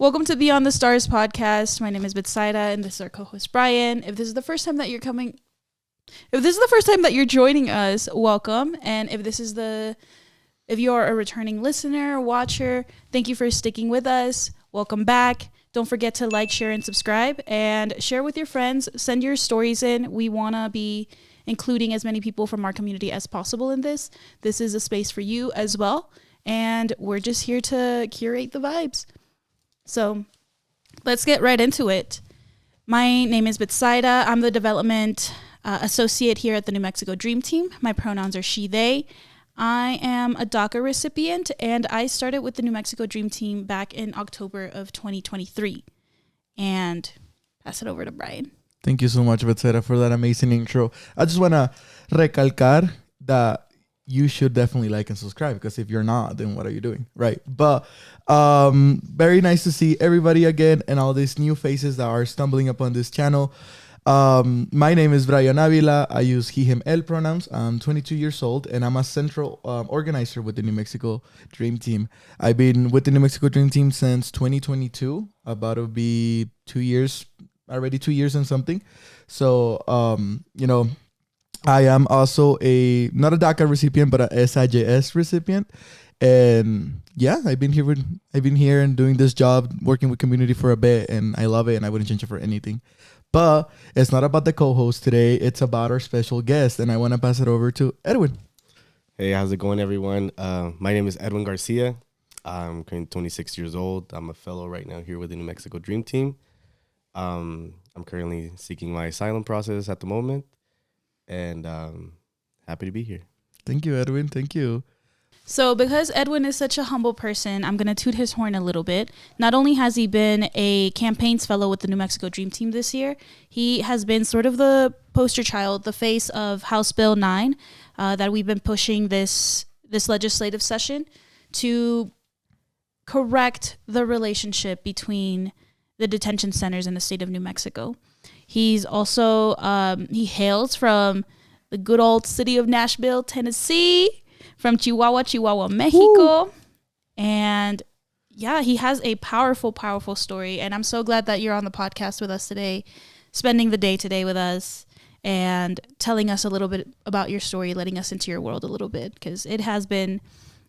Welcome to Beyond the Stars podcast. My name is Betzaira, and this is our co-host Bryan. If this is the first time that you're joining us, welcome. And if you are a returning listener, watcher, thank you for sticking with us. Welcome back. Don't forget to like, share, and subscribe, and share with your friends. Send your stories in. We want to be including as many people from our community as possible in this. This is a space for you as well, and we're just here to curate the vibes. So let's get right into it. My name is Betzaira. I'm the development associate here at the New Mexico Dream Team. My pronouns are she, they. I am a DACA recipient, and I started with the New Mexico Dream Team back in October of 2023. And pass it over to Bryan. Thank you so much, Betzaira, for that amazing intro. I just want to recalcar that you should definitely like and subscribe, because if you're not, then what are you doing? Right. But very nice to see everybody again and all these new faces that are stumbling upon this channel. My name is Bryan Avila. I use he, him, él pronouns. I'm 22 years old, and I'm a central organizer with the New Mexico Dream Team. I've been with the New Mexico Dream Team since 2022. About to be 2 years, already 2 years and something. So, I am also not a DACA recipient, but a SIJS recipient. And yeah, I've been here and doing this job, working with community for a bit, and I love it, and I wouldn't change it for anything. But it's not about the co-host today. It's about our special guest, and I want to pass it over to Edwin. Hey, how's it going, everyone? My name is Edwin Garcia. I'm currently 26 years old. I'm a fellow right now here with the New Mexico Dream Team. I'm currently seeking my asylum process at the moment, and happy to be here. Thank you, Edwin. Thank you. So because Edwin is such a humble person, I'm going to toot his horn a little bit. Not only has he been a campaigns fellow with the New Mexico Dream Team this year, he has been sort of the poster child, the face of House Bill 9 that we've been pushing this legislative session to correct the relationship between the detention centers in the state of New Mexico. He's also, he hails from the good old city of Nashville, Tennessee, from Chihuahua, Mexico. Woo. And yeah, he has a powerful, powerful story. And I'm so glad that you're on the podcast with us today, spending the day today with us and telling us a little bit about your story, letting us into your world a little bit, because it has been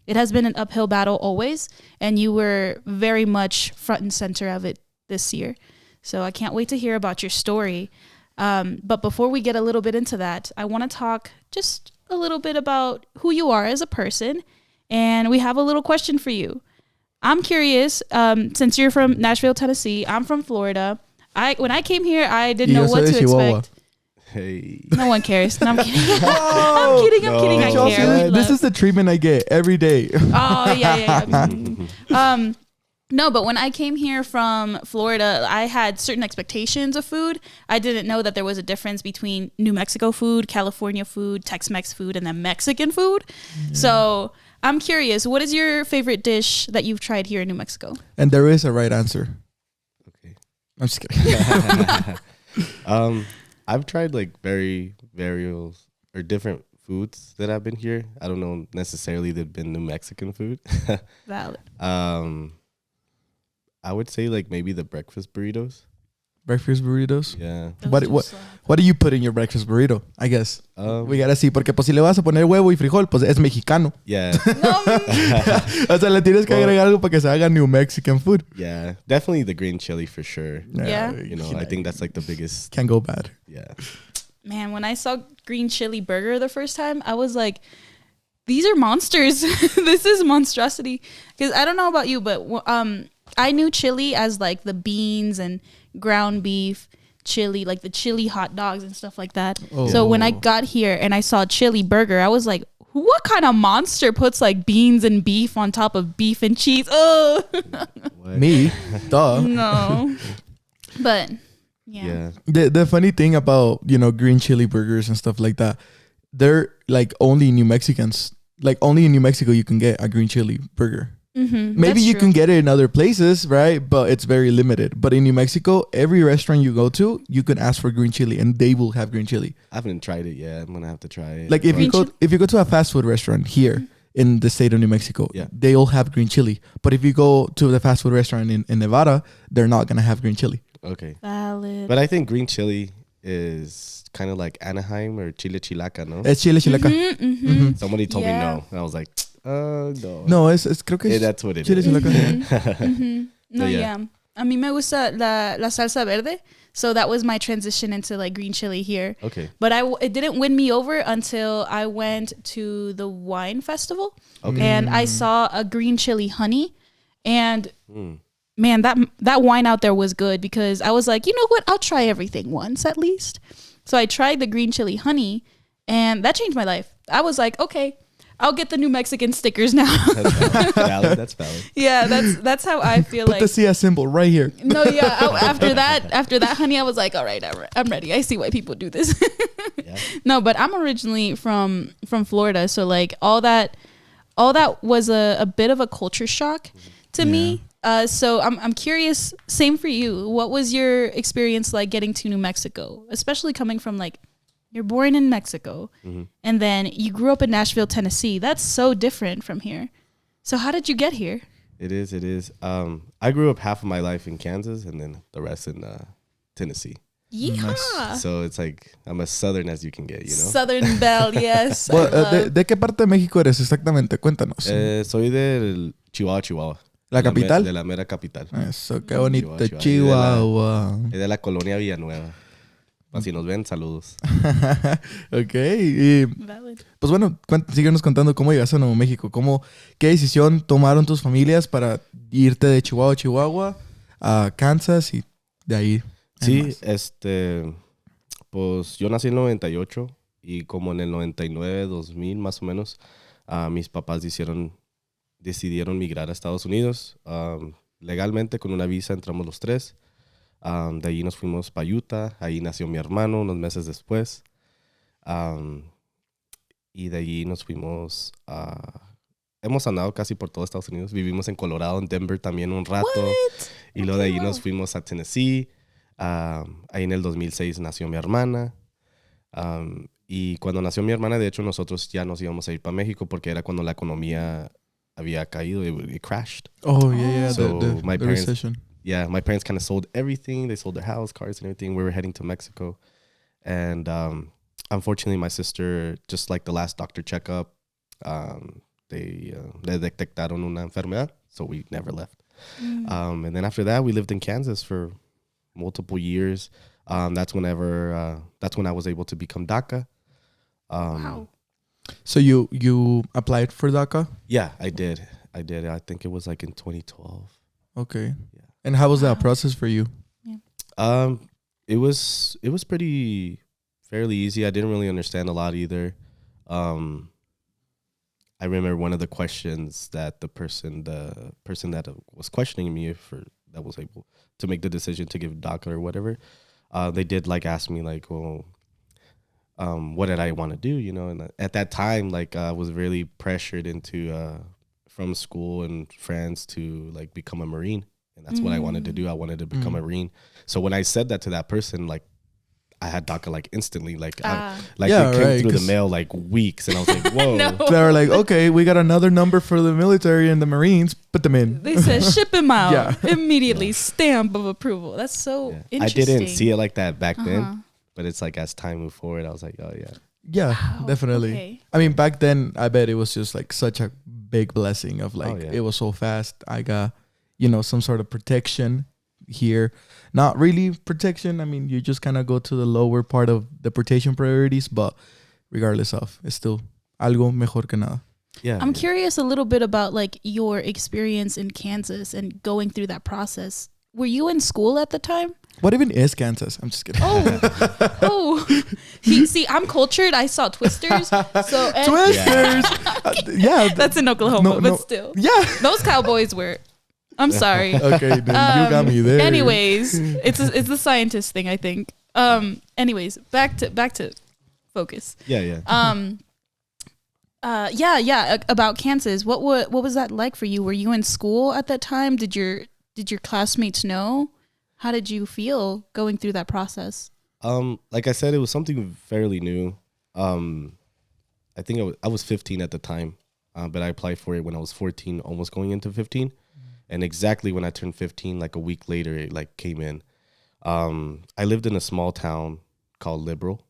an uphill battle always. And you were very much front and center of it this year. So I can't wait to hear about your story. But before we get a little bit into that, I want to talk just a little bit about who you are as a person, and we have a little question for you. I'm curious, since you're from Nashville, Tennessee, I'm from Florida. When I came here, I didn't know what to expect. Hey, no one cares. No, I'm kidding. I'm kidding. I care. This is the treatment I get every day. Oh yeah. No, but when I came here from Florida, I had certain expectations of food. I didn't know that there was a difference between New Mexico food, California food, Tex-Mex food, and then Mexican food. Yeah. So I'm curious, what is your favorite dish that you've tried here in New Mexico? And there is a right answer. Okay. I'm just kidding. I've tried like very various or different foods that I've been here. I don't know necessarily they've been New Mexican food. Valid. I would say like maybe the breakfast burritos. Breakfast burritos? Yeah. What do you put in your breakfast burrito? I guess. We gotta see, porque pues si le vas a poner huevo y frijol, pues es mexicano. Yeah. O sea, le tienes que agregar algo para que se haga New Mexican food. Yeah. Definitely the green chili for sure. Yeah. I think that's like the biggest. Can't go bad. Yeah. Man, when I saw green chili burger the first time, I was like, these are monsters. This is monstrosity. Because I don't know about you, but I knew chili as like the beans and ground beef chili, like the chili hot dogs and stuff like that. Oh. So when I got here and I saw chili burger, I was like, what kind of monster puts like beans and beef on top of beef and cheese? Oh, me, duh. No, but yeah. The funny thing about green chili burgers and stuff like that, they're like only New Mexicans. Like only in New Mexico you can get a green chili burger. Mm-hmm, maybe you can get it in other places, right? But it's very limited. But in New Mexico, every restaurant you go to, you can ask for green chili, and they will have green chili. I haven't tried it yet. I'm gonna have to try it. Like if you go to a fast food restaurant here, in the state of New Mexico, they all have green chili. But if you go to the fast food restaurant in Nevada, they're not gonna have green chili. Okay. Valid. But I think green chili is kind of like Anaheim or chile chilaca, no? It's chile chilaca. Somebody told me no. And I was like, no. No, it's creo que that's what it chile is. Chilaca. No, So, yeah. A mí me gusta la salsa verde. So that was my transition into like green chili here. Okay. But it didn't win me over until I went to the wine festival. Okay. And I saw a green chili honey. And man, that wine out there was good because I was like, you know what? I'll try everything once at least. So I tried the green chili honey and that changed my life. I was like, okay, I'll get the New Mexican stickers now. That's valid. That's valid. Yeah, that's how I feel. Put the CS symbol right here. No, yeah. After that, honey, I was like, all right, I'm ready. I see why people do this. Yeah. No, but I'm originally from Florida, so like all that was a bit of a culture shock to me. So I'm curious. Same for you. What was your experience like getting to New Mexico, especially coming from like you're born in Mexico and then you grew up in Nashville, Tennessee. That's so different from here. So how did you get here? It is. I grew up half of my life in Kansas and then the rest in Tennessee. Yeehaw. So it's like I'm as southern as you can get, you know. Southern Belle, yes. Well, ¿de qué parte de México eres exactamente? Cuéntanos. Soy del Chihuahua. ¿La capital? De la mera capital. Eso, qué bonito. Chihuahua. Chihuahua. Es de la colonia Villanueva. Si nos ven, saludos. Ok. Y, pues bueno, síguenos contando cómo llegaste a Nuevo México. ¿Qué decisión tomaron tus familias para irte de Chihuahua a Kansas y de ahí? Sí, pues yo nací en el 98 y como en el 99, 2000 más o menos, mis papás decidieron migrar a Estados Unidos. Legalmente con una visa entramos los tres. De ahí nos fuimos para Utah. Ahí nació mi hermano unos meses después. Y de ahí nos fuimos hemos andado casi por todo Estados Unidos. Vivimos en Colorado, en Denver también un rato. What? Y luego de ahí nos fuimos a Tennessee. Ahí en el 2006 nació mi hermana. Y cuando nació mi hermana, de hecho, nosotros ya nos íbamos a ir para México porque era cuando la economía había caído. It crashed. Oh, yeah. So the recession. Yeah, my parents kind of sold everything. They sold their house, cars, and everything. We were heading to Mexico. And unfortunately, my sister, just like the last doctor checkup, le detectaron una enfermedad. So we never left. And then after that, we lived in Kansas for multiple years. That's when I was able to become DACA. Wow. So you applied for DACA? Yeah, I did. I think it was like in 2012. Okay. Yeah. And how was that process for you? Yeah. It was pretty fairly easy. I didn't really understand a lot either. I remember one of the questions that the person that was questioning me that was able to make the decision to give DACA or whatever, they did like ask me like, well, what did I want to do, you know? And at that time, like I was really pressured into from school and friends to like become a Marine. And that's what I wanted to do. I wanted to become a Marine. So when I said that to that person, like I had DACA like instantly, like it came through the mail like weeks, and I was like, whoa. No. They were like, okay, we got another number for the military and the Marines. Put them in. They said ship him out. Yeah. Immediately. Stamp of approval. That's so interesting. I didn't see it like that back then, but it's like as time moved forward, I was like, oh yeah. Yeah, Wow, definitely. okay. I mean, back then, I bet it was just like such a big blessing of like, it was so fast. I got, some sort of protection here. Not really protection. I mean, you just kind of go to the lower part of deportation priorities, but regardless of, it's still algo mejor que nada. Yeah. I'm curious a little bit about like your experience in Kansas and going through that process. Were you in school at the time? What even is Kansas? I'm just kidding. See, I'm cultured. I saw Twisters. So Twisters. Yeah. That's in Oklahoma, but still. Yeah. Those Cowboys were. I'm sorry. Okay, then you got me there. Anyways, it's the scientist thing, I think. Anyways, back to focus. Yeah. About Kansas. What was that like for you? Were you in school at that time? Did your classmates know? How did you feel going through that process? Like I said, it was something fairly new. I think I was 15 at the time. but I applied for it when I was 14, almost going into 15. And exactly when I turned 15, like a week later, it like came in. I lived in a small town called Liberal,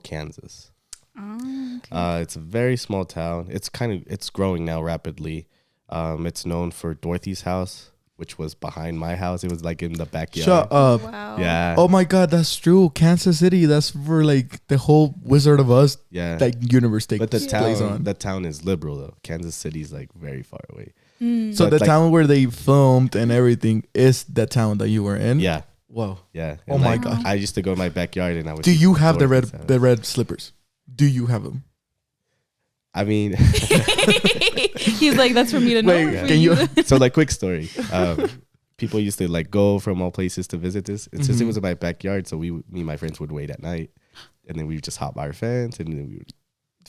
Kansas. Oh, okay. It's a very small town. It's growing now rapidly. It's known for Dorothy's house, which was behind my house. It was like in the backyard. Shut up. Wow. Yeah. Oh my God, that's true. Kansas City. That's for like the whole Wizard of Oz Yeah. like universe takes But the place town, on. the town is liberal though. Kansas City's like very far away. So But, the like- town where they filmed and everything is the town that you were in. Yeah. Whoa. Yeah. Oh And, my like, God. I used to go in my backyard and I would. Do see you have Dorothy's house. the red slippers? Do you have them? I mean, He's like, that's for me to know. Wait, or for can you? so like quick story. People used to like go from all places to visit this. And since it was in my backyard, so me and my friends would wait at night, and then we would just hop our fence, and then we would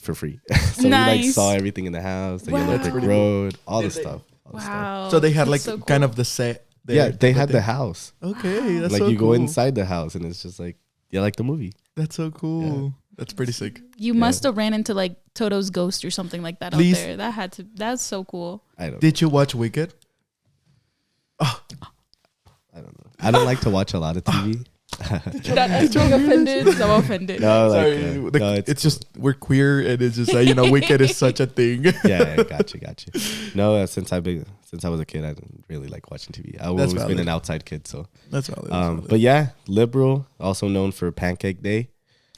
for free. So we like Nice. saw everything in the house, the yellow Wow. brick Pretty road, all the Did they- stuff. all the stuff. Wow. So they had like That's so kind cool. of the set. Yeah, they that had the house. Okay, that's Like so you cool. go inside the house, and it's just like like the movie. That's so cool. That's pretty sick. You must have ran into like Toto's ghost or something like that Please. out there. That's so cool. I don't. Did you watch Wicked? I don't know. I don't like to watch a lot of TV. Not us being offended. So offended. No, like Sorry, no, it's just we're queer and it's just like Wicked is such a thing. yeah, gotcha. No, since I was a kid, I didn't really like watching TV. I've always valid. been an outside kid, so. That's valid. But yeah, liberal, also known for Pancake Day,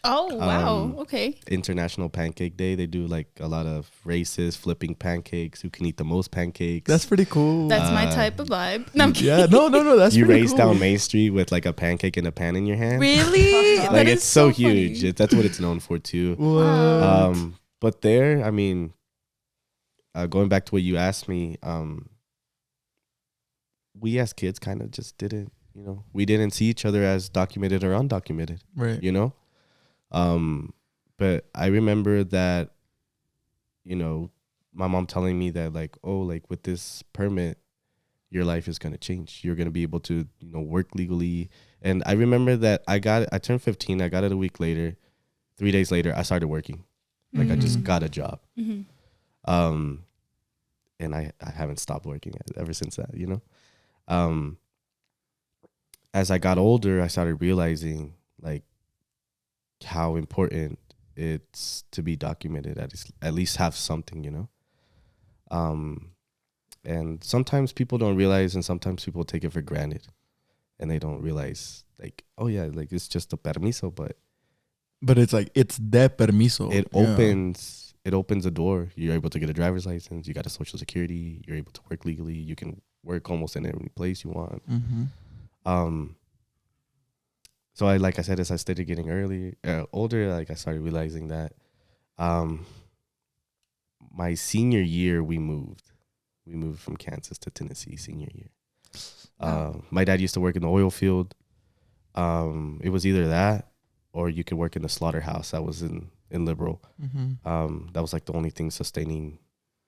Oh wow. Okay. International Pancake Day. They do like a lot of races, flipping pancakes. Who can eat the most pancakes? That's pretty cool. That's my type of vibe. No, I'm kidding. yeah. No. That's you pretty race cool. down Main Street with like a pancake and a pan in your hand. Really? Like That it's is so funny. huge. That's what it's known for too. What? But there, I mean, going back to what you asked me, we as kids kind of just didn't, we didn't see each other as documented or undocumented, Right. But I remember that, my mom telling me that like, oh, like with this permit, your life is going to change. You're going to be able to, work legally. And I remember that I turned 15. I got it a week later. 3 days later, I started working. Like I just got a job. Mhm. And I haven't stopped working ever since that, As I got older, I started realizing like how important it's to be documented, at least have something, and sometimes people don't realize, and sometimes people take it for granted, and they don't realize like, oh yeah, like it's just a permiso, But it's like it's de permiso. it Yeah. opens a door. You're able to get a driver's license. You got a social security. You're able to work legally. You can work almost in any place you want. Mhm. So like I said, as I started getting older, like I started realizing that, my senior year, we moved from Kansas to Tennessee senior year. My dad used to work in the oil field. It was either that or you could work in the slaughterhouse that was in Liberal. Mhm. That was like the only thing sustaining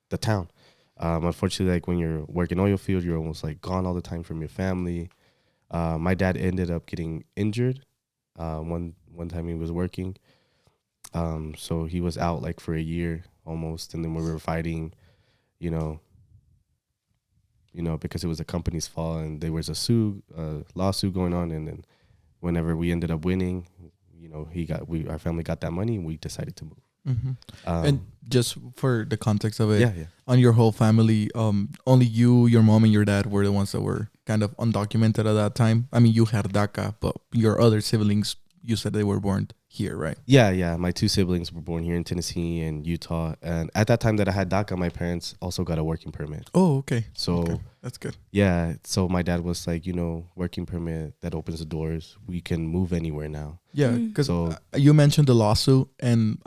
the town. Unfortunately, like when you're working oil field, you're almost like gone all the time from your family. My dad ended up getting injured one time he was working. So he was out like for a year almost, and then we were fighting, because it was the company's fault, and there was a lawsuit going on, and then whenever we ended up winning, our family got that money, and we decided to move. Mhm. And just for the context of it, yeah. on your whole family, only you, your mom, and your dad were the ones that were kind of undocumented at that time. I mean, you had DACA, but your other siblings, you said they were born here, right? Yeah. My two siblings were born here in Tennessee and Utah, and at that time that I had DACA, my parents also got a working permit. Oh, okay. So Okay. That's good. yeah, so my dad was like, working permit, that opens the doors. We can move anywhere now. Yeah, because So you mentioned the lawsuit, and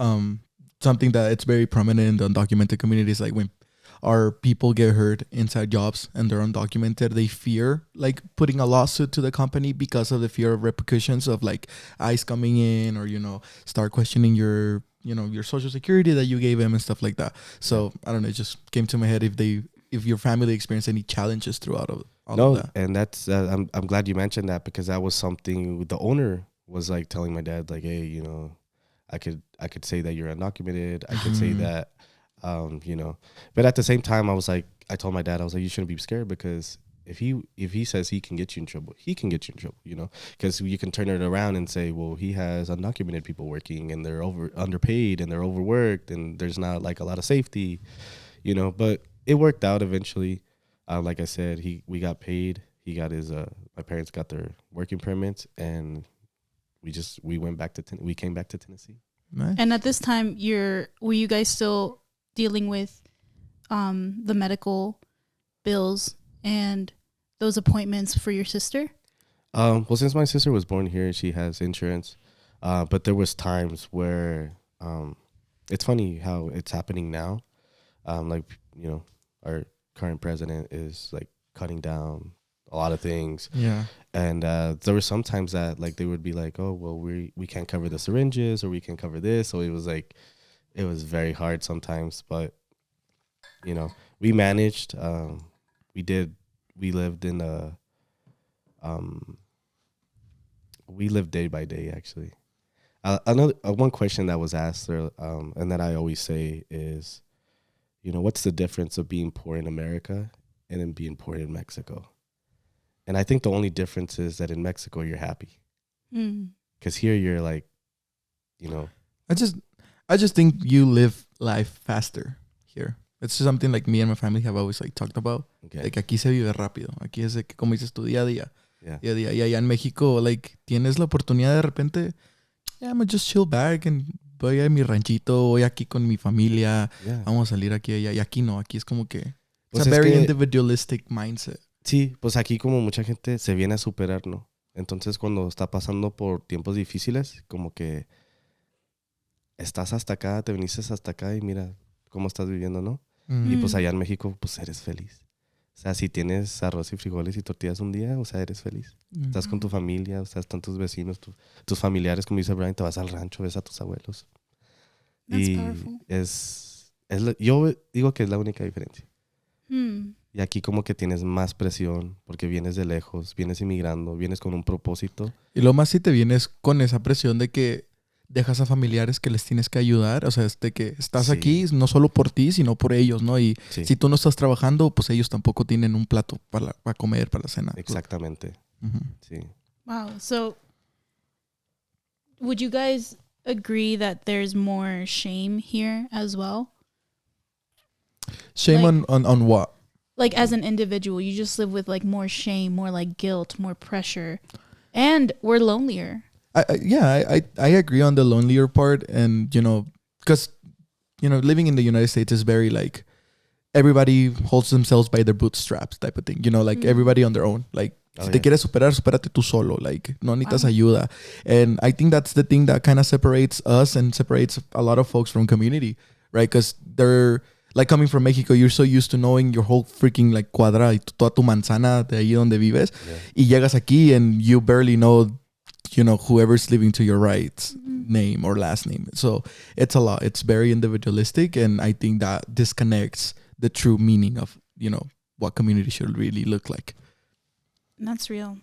something that it's very prominent in the undocumented communities, like when our people get hurt inside jobs and they're undocumented, they fear like putting a lawsuit to the company because of the fear of repercussions of like ICE coming in or start questioning your your social security that you gave them and stuff like that. So I don't know, it just came to my head if your family experienced any challenges throughout all of that. and that's I'm glad you mentioned that, because that was something the owner was like telling my dad, like, hey, I could say that you're undocumented. I could say that You know, but at the same time, I told my dad, I was like, you shouldn't be scared, because if he says he can get you in trouble, he can get you in trouble, you know, because you can turn it around and say, well, he has undocumented people working and they're underpaid and they're overworked and there's not like a lot of safety, you know. But it worked out eventually. Like I said, we got paid. He got his my parents got their working permits, and we came back to Tennessee. Nice. And at this time, were you guys still dealing with the medical bills and those appointments for your sister? Well, since my sister was born here, she has insurance. But there was times where it's funny how it's happening now. Like, you know, our current president is like cutting down a lot of things. Yeah. And there were some times that like they would be like, oh, well, we can't cover the syringes, or we can cover this. So it was very hard sometimes, but you know, we managed. We lived day by day, actually. Another one question that was asked there, and that I always say is, you know, what's the difference of being poor in America and then being poor in Mexico? And I think the only difference is that in Mexico you're happy, because here you're like, you know. I just think you live life faster here. It's just something like me and my family have always like talked about. Okay. Like aquí se vive rápido. Aquí es de que, como dices tu día a día. Yeah. Día a día. Y allá en México, like, tienes la oportunidad de repente, yeah, I'm gonna just chill back and voy a mi ranchito, voy aquí con mi familia, Yeah. vamos a salir aquí allá. Y aquí no, aquí es como que Pues it's a es very que- individualistic mindset. Sí, pues aquí como mucha gente se viene a superar, ¿no? Entonces cuando está pasando por tiempos difíciles, como que estás hasta acá, te viniste hasta acá y mira cómo estás viviendo, ¿no? Y pues allá en México, pues eres feliz. O sea, si tienes arroz y frijoles y tortillas un día, o sea, eres feliz. Estás con tu familia, o sea, están tus vecinos, tus familiares, como dice Bryan, te vas al rancho, ves a tus abuelos. That's Y powerful. yo digo que es la única diferencia. Hmm. Y aquí como que tienes más presión porque vienes de lejos, vienes inmigrando, vienes con un propósito. Y lo más si te vienes con esa presión de que dejas a familiares que les tienes que ayudar. O sea, que estás Sí. aquí no solo por ti, sino por ellos, ¿no? Y Sí, si tú no estás trabajando, pues ellos tampoco tienen un plato para comer, para la cena. exactamente. Ujú. Sí. Wow. So, would you guys agree that there's more shame here as well? Shame Like- on what? Like as an individual, you just live with like more shame, more like guilt, more pressure, and we're lonelier. I agree on the lonelier part. And, you know, because, you know, living in the United States is very like everybody holds themselves by their bootstraps type of thing. You know, like everybody on their own. Like, Oh, si te yeah. quieres superar, supérate tú solo. Like, no necesitas ayuda. And I think that's the thing that kind of separates us and separates a lot of folks from community, right? Because they're like coming from Mexico, you're so used to knowing your whole freaking like cuadra y toda tu manzana de ahí donde vives. Yeah. Y llegas aquí and you barely know, you know, whoever's living to your right's name or last name. So it's a lot. It's very individualistic. And I think that disconnects the true meaning of, you know, what community should really look like. And that's real.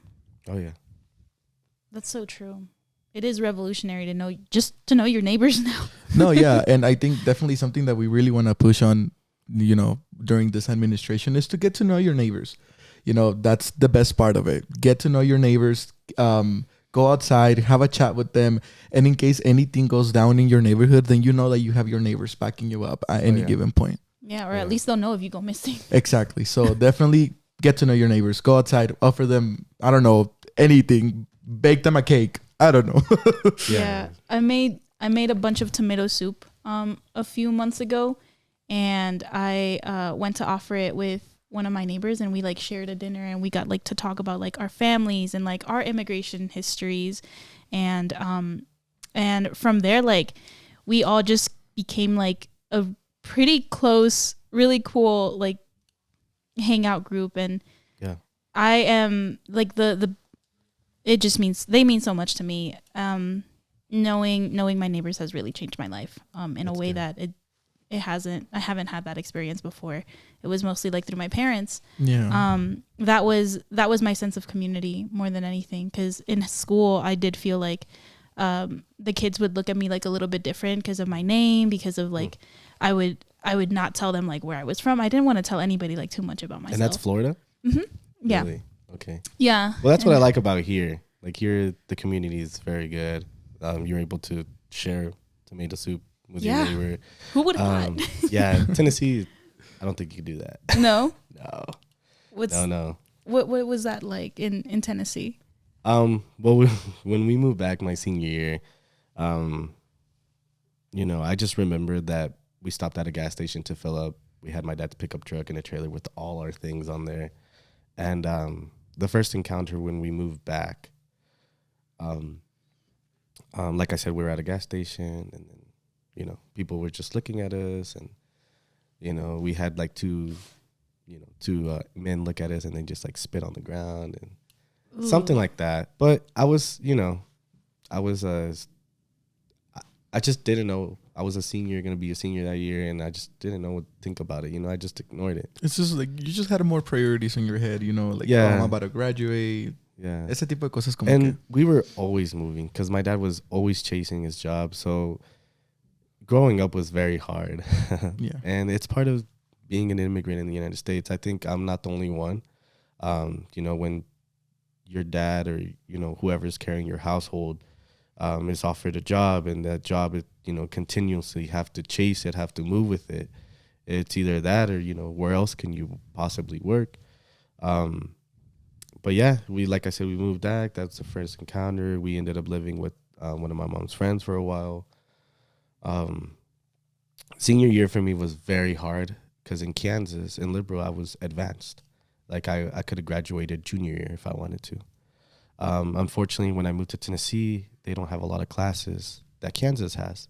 Oh, yeah. That's so true. It is revolutionary to know your neighbors now. No, yeah. And I think definitely something that we really want to push on, you know, during this administration is to get to know your neighbors. You know, that's the best part of it. Get to know your neighbors, go outside, have a chat with them. And in case anything goes down in your neighborhood, then you know that you have your neighbors backing you up at any yeah. given point. Yeah, or at least they'll know if you go missing. Exactly. So definitely get to know your neighbors. Go outside, offer them, I don't know, anything. Bake them a cake. I don't know. Yeah. I made a bunch of tomato soup a few months ago, and I went to offer it with one of my neighbors, and we like shared a dinner, and we got like to talk about like our families and like our immigration histories, and from there like we all just became like a pretty close, really cool like hangout group. And Yeah. I am like it just means they mean so much to me. Knowing my neighbors has really changed my life in a way that I haven't had that experience before. It was mostly like through my parents. Yeah. That was my sense of community more than anything, because in school I did feel like the kids would look at me like a little bit different because of my name, because of like I would I would not tell them like where I was from. I didn't want to tell anybody like too much about myself. And that's Florida? Yeah. Really? Okay. Yeah. Well, that's what I like about here. Like here, the community is very good. You're able to share tomato soup with your neighbor. Who would have thought? Yeah, Tennessee, I don't think you could do that. No? No. No. What was that like in Tennessee? Well, when we moved back my senior year, you know, I just remember that we stopped at a gas station to fill up. We had my dad's pickup truck and a trailer with all our things on there. And the first encounter when we moved back, like I said, we were at a gas station, and then, you know, people were just looking at us, and, you know, we had like two men look at us and then just like spit on the ground and something like that. But I was, you know, I just didn't know. I was going to be a senior that year, and I just didn't know what to think about it. You know, I just ignored it. It's just like you just had more priorities in your head, you know, like, yeah. oh, I'm about to graduate. Yeah. Ese tipo de cosas como and que. We were always moving because my dad was always chasing his job. So growing up was very hard. Yeah. And it's part of being an immigrant in the United States. I think I'm not the only one. You know, when your dad or, you know, whoever's carrying your household is offered a job, and that job, is, you know, continuously have to chase it, have to move with it. It's either that or, you know, where else can you possibly work? But yeah, like I said, we moved back. That's the first encounter. We ended up living with one of my mom's friends for a while. Senior year for me was very hard because in Kansas, in liberal, I was advanced. Like I could have graduated junior year if I wanted to. Unfortunately, when I moved to Tennessee, they don't have a lot of classes that Kansas has.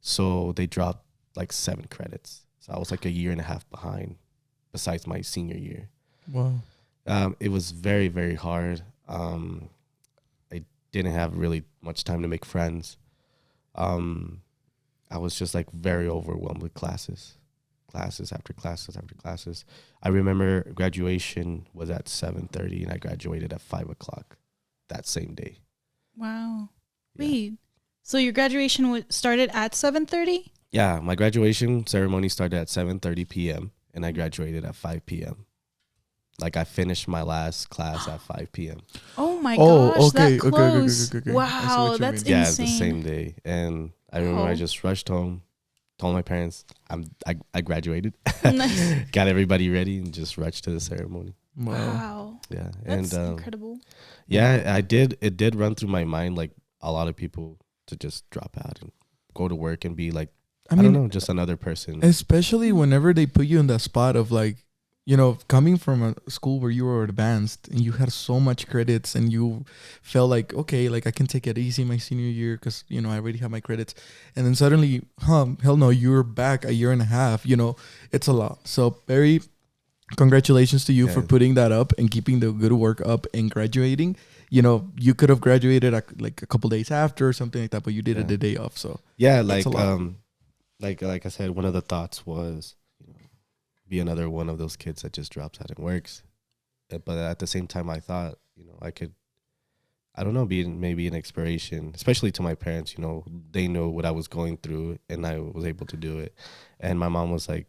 So they dropped like 7 credits. So I was like a year and a half behind besides my senior year. Wow. It was very, very hard. I didn't have really much time to make friends. I was just like very overwhelmed with classes after classes. I remember graduation was at 7:30 and I graduated at 5:00 that same day. Wow. Yeah. Wait. So your graduation started at 7:30? Yeah, my graduation ceremony started at 7:30 p.m. and I graduated at 5 p.m. Like I finished my last class at 5 p.m. Oh my gosh, okay, that close. okay. Wow, that's Yeah, insane. the same day. And I remember I just rushed home, told my parents I graduated, Nice. got everybody ready, and just rushed to the ceremony. Wow. Yeah, That's and incredible. yeah, it did run through my mind like a lot of people to just drop out and go to work and be like, I don't know, just another person. Especially whenever they put you in that spot of like, you know, coming from a school where you were advanced and you had so much credits and you felt like, okay, like I can take it easy my senior year because, you know, I already have my credits. And then suddenly, hell no, you're back a year and a half, you know, it's a lot. So very congratulations to you for putting that up and keeping the good work up and graduating. You know, you could have graduated like a couple days after or something like that, but you did it the day off. So yeah, like I said, one of the thoughts was, be another one of those kids that just drops out and works. But at the same time, I thought, you know, I could, I don't know, be maybe an inspiration, especially to my parents. You know, they know what I was going through and I was able to do it. And my mom was like,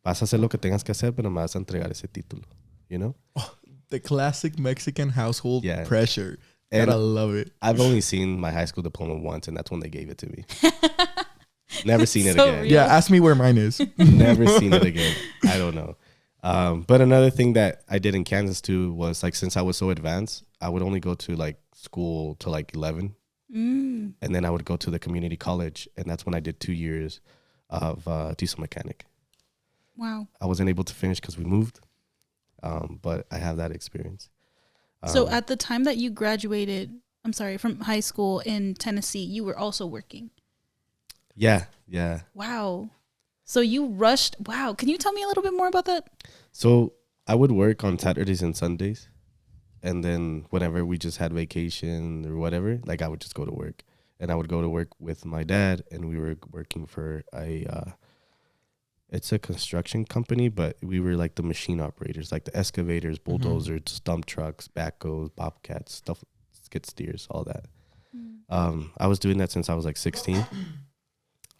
vas a hacer lo que tengas que hacer, pero me vas a entregar ese título, you know? Oh, the classic Mexican household pressure. And I love it. I've only seen my high school diploma once, and that's when they gave it to me. Never seen it So again. real. Yeah, ask me where mine is. Never seen it again. I don't know. But another thing that I did in Kansas too was like, since I was so advanced, I would only go to like school to like 11. And then I would go to the community college. And that's when I did 2 years of diesel mechanic. Wow. I wasn't able to finish because we moved. But I have that experience. So at the time that you graduated, from high school in Tennessee, you were also working. Yeah. Wow. So you rushed. Wow. Can you tell me a little bit more about that? So I would work on Saturdays and Sundays. And then whenever we just had vacation or whatever, like I would just go to work. And I would go to work with my dad, and we were working for it's a construction company, but we were like the machine operators, like the excavators, bulldozers, dump trucks, backhoes, bobcats, stuff, skid steers, all that. I was doing that since I was like 16.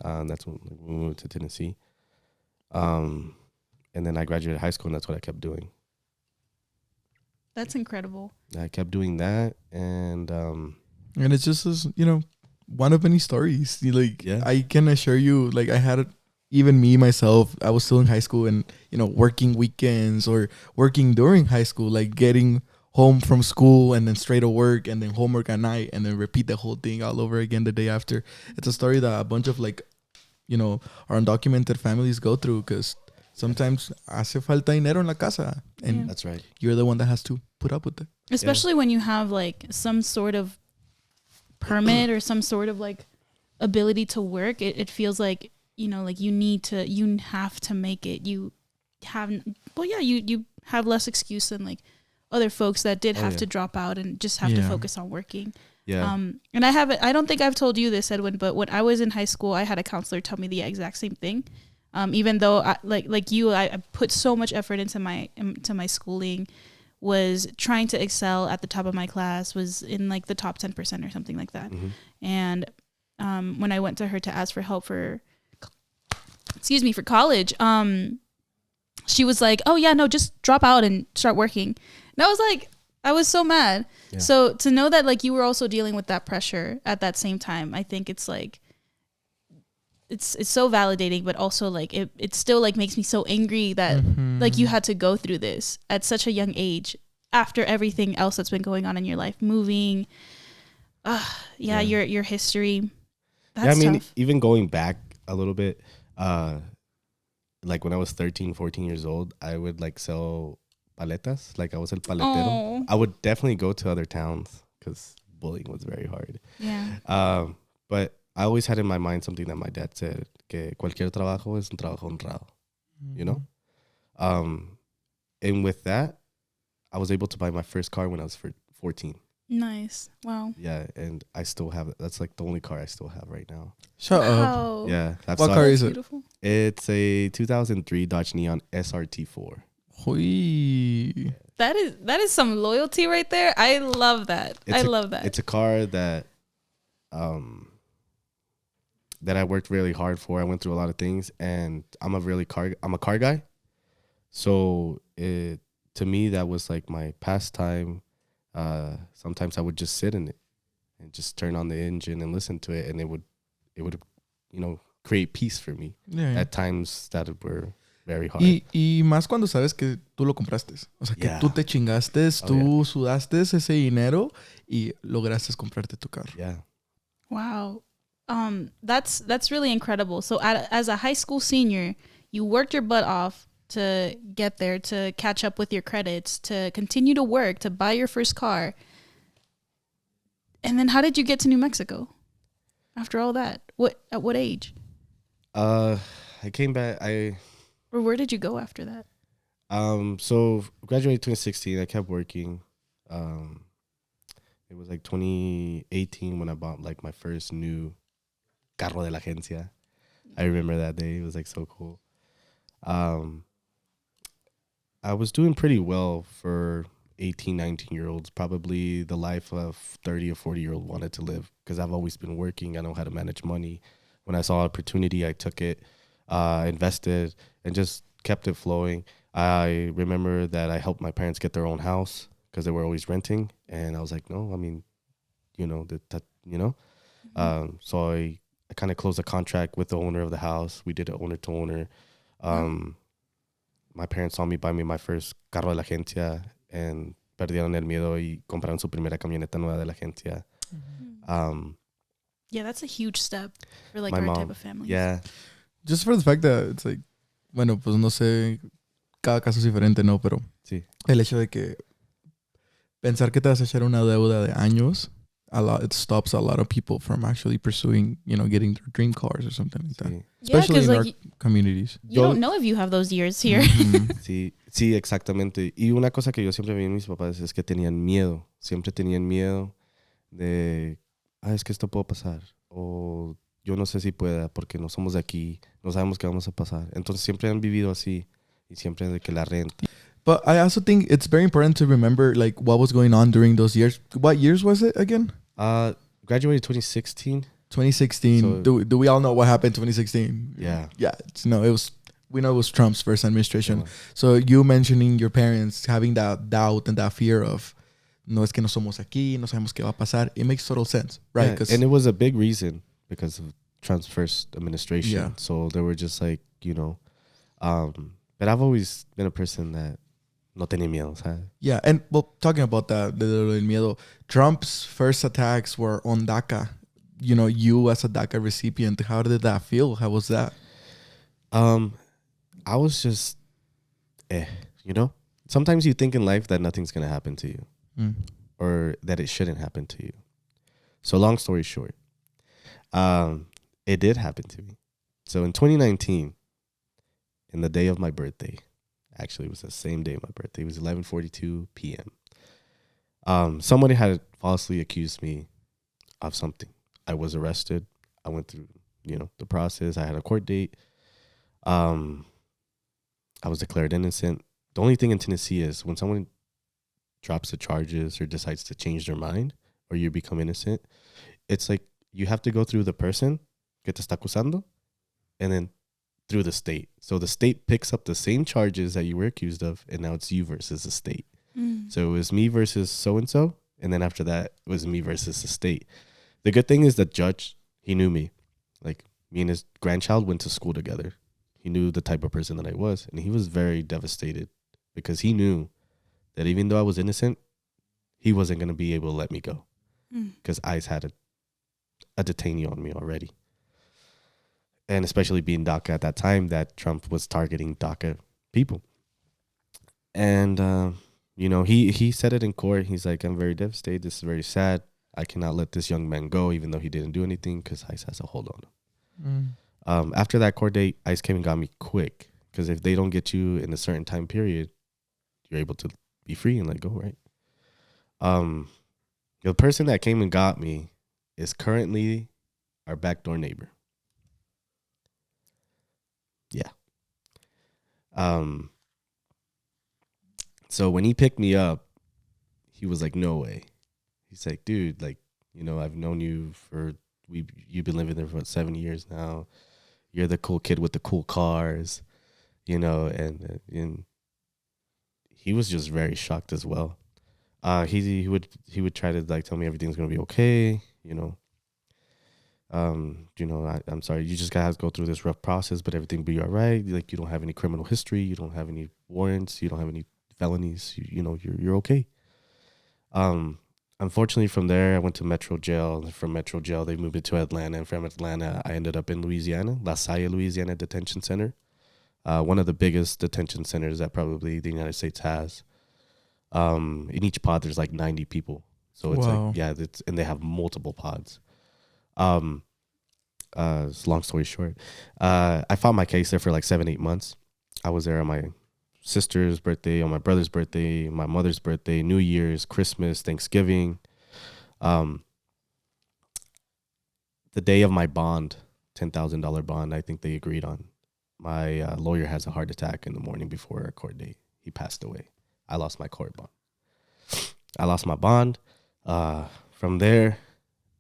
That's when we moved to Tennessee. And then I graduated high school, and that's what I kept doing. That's incredible. I kept doing that, and it's just as, one of many stories. Yeah. I can assure you, I had even me myself, I was still in high school and, working weekends or working during high school, getting home from school and then straight to work and then homework at night and then repeat the whole thing all over again the day after. It's a story that a bunch of our undocumented families go through, because sometimes hace falta dinero en la casa and that's right. You're the one that has to put up with it. Especially when you have some sort of permit or some sort of ability to work. It feels like, you have to make it. You have less excuse than other folks that did have to drop out and just have to focus on working. Yeah. And I don't think I've told you this, Edwin, but when I was in high school, I had a counselor tell me the exact same thing. Even though I put so much effort into my schooling, was trying to excel at the top of my class, was in the top 10% or something like that. Mm-hmm. And when I went to her to ask for help for college, she was like, "Oh yeah, no, just drop out and start working." And I was so mad. Yeah. So to know that you were also dealing with that pressure at that same time, I think it's it's so validating, but also it still makes me so angry that you had to go through this at such a young age after everything else that's been going on in your life, moving, your history. That's tough. Even going back a little bit, when I was 13, 14 years old, I would sell paletas. I was el paletero. Oh. I would definitely go to other towns because bullying was very hard. Yeah. But I always had in my mind something that my dad said, que cualquier trabajo es un trabajo honrado, And with that, I was able to buy my first car when I was 14. Nice. Wow. Yeah, and I still have it. That's the only car I still have right now. Shut up. Yeah. What car is it? Beautiful. It's a 2003 Dodge Neon SRT4. Hui. That is some loyalty right there. I love that. Love that. It's a car that that I worked really hard for. I went through a lot of things, and I'm a car guy. So to me, that was my pastime. Sometimes I would just sit in it and just turn on the engine and listen to it, and it would create peace for me at times that were very hard. Y más cuando sabes que tú lo compraste. O sea, que tú te chingaste, tú sudaste ese dinero y lograste comprarte tu carro. Yeah. Wow. That's really incredible. So as a high school senior, you worked your butt off to get there, to catch up with your credits, to continue to work, to buy your first car. And then how did you get to New Mexico after all that? At what age? I came back. Or where did you go after that? So graduated 2016. I kept working. It was 2018 when I bought my first new carro de la agencia. I remember that day. It was so cool. I was doing pretty well for 18, 19-year-olds, probably the life a 30 or 40-year-old wanted to live, because I've always been working. I know how to manage money. When I saw opportunity, I took it, invested, and just kept it flowing. I remember that I helped my parents get their own house because they were always renting. And I was like, no, So I kind of closed a contract with the owner of the house. We did it owner to owner. My parents saw me buy me my first carro de la agencia and perdieron el miedo y compraron su primera camioneta nueva de la agencia. Yeah, that's a huge step for my our mom, type of family. Yeah. Just for the fact that it's bueno, pues no sé, cada caso es diferente, ¿no? Pero sí. El hecho de que pensar que te vas a echar una deuda de años, it stops a lot of people from actually pursuing, getting their dream cars or something like that. Sí. Especially in our communities. You don't know if you have those years here. Sí, exactamente. Y una cosa que yo siempre vi en mis papás es que tenían miedo. Siempre tenían miedo de, es que esto puede pasar. O yo no sé si pueda porque no somos de aquí. No sabemos qué vamos a pasar. Entonces siempre han vivido así. Y siempre de que la renta. But I also think it's very important to remember what was going on during those years. What years was it again? Graduated 2016. 2016. So, do we all know what happened in 2016? Yeah. Yeah. It was we know it was Trump's first administration. Yeah. So you mentioning your parents having that doubt and that fear of, no es que no somos aquí, no sabemos qué va a pasar. It makes total sense, right? Yeah, and it was a big reason because of Trump's first administration. Yeah. So they were just like, but I've always been a person that no tiene miedo, ¿sabes? Yeah, and well, talking about that, del miedo, Trump's first attacks were on DACA. You as a DACA recipient, how did that feel? How was that? I was just, Sometimes you think in life that nothing's going to happen to you or that it shouldn't happen to you. So long story short, it did happen to me. So in 2019, in the day of my birthday, actually it was the same day of my birthday, it was 11:42 p.m. Somebody had falsely accused me of something. I was arrested. I went through, the process. I had a court date. I was declared innocent. The only thing in Tennessee is when someone drops the charges or decides to change their mind or you become innocent, it's like you have to go through the person que te está acusando and then through the state. So the state picks up the same charges that you were accused of, and now it's you versus the state. So it was me versus so-and-so, and then after that, it was me versus the state. The good thing is the judge, he knew me. Like, me and his grandchild went to school together. He knew the type of person that I was, and he was very devastated because he knew that even though I was innocent, he wasn't going to be able to let me go because ICE had a detainee on me already. And especially being DACA at that time, that Trump was targeting DACA people. And, he said it in court. He's like, I'm very devastated. This is very sad. I cannot let this young man go, even though he didn't do anything, because ICE has a hold on him. After that court date, ICE came and got me quick, because if they don't get you in a certain time period, you're able to be free and let go, right? The person that came and got me is currently our backdoor neighbor. Yeah. So when he picked me up, he was like, no way. He's like, dude, like, I've known you you've been living there for 7 years now. You're the cool kid with the cool cars, and he was just very shocked as well. He would try to like tell me everything's going to be okay. I'm sorry, you just gotta go through this rough process, but everything will be all right. Like, you don't have any criminal history, you don't have any warrants, you don't have any felonies, you're okay. Unfortunately, from there, I went to Metro Jail. From Metro Jail, they moved me to Atlanta, and from Atlanta, I ended up in Louisiana, La Salle, Louisiana Detention Center, one of the biggest detention centers that probably the United States has. In each pod, there's like 90 people, so it's Wow. and they have multiple pods. Long story short, I fought my case there for like 7-8 months. I was there on my sister's birthday, on my brother's birthday, my mother's birthday, New Year's, Christmas, Thanksgiving. The day of my bond, $10,000 bond, I think they agreed on. My lawyer has a heart attack in the morning before our court date. He passed away. I lost my court bond. I lost my bond. From there,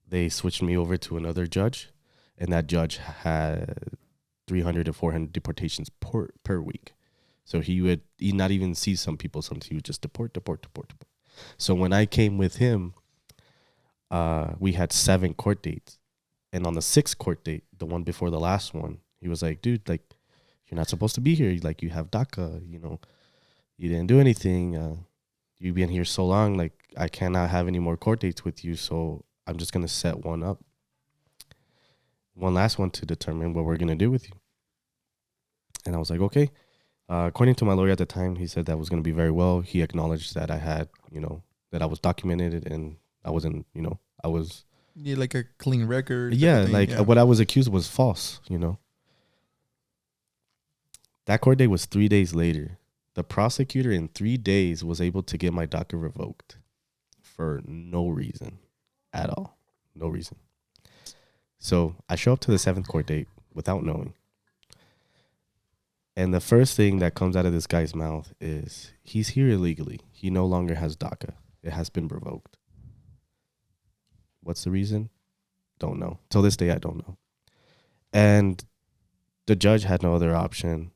they switched me over to another judge, and that judge had 300 to 400 deportations per week. So he'd not even see some people. Sometimes he would just deport. So when I came with him, we had 7 court dates. And on the 6th court date, the one before the last one, he was like, dude, like, you're not supposed to be here. Like, you have DACA, you didn't do anything. You've been here so long. Like, I cannot have any more court dates with you. So I'm just going to set one last one to determine what we're going to do with you. And I was like, okay. According to my lawyer at the time, he said that was going to be very well. He acknowledged that I had, that I was documented and I wasn't, I was. Yeah, like a clean record. Yeah, like what I was accused was false, That court date was 3 days later. The prosecutor in 3 days was able to get my DACA revoked for no reason at all. No reason. So I show up to the 7th court date without knowing. And the first thing that comes out of this guy's mouth is he's here illegally. He no longer has DACA. It has been revoked. What's the reason? Don't know. Till this day, I don't know. And the judge had no other option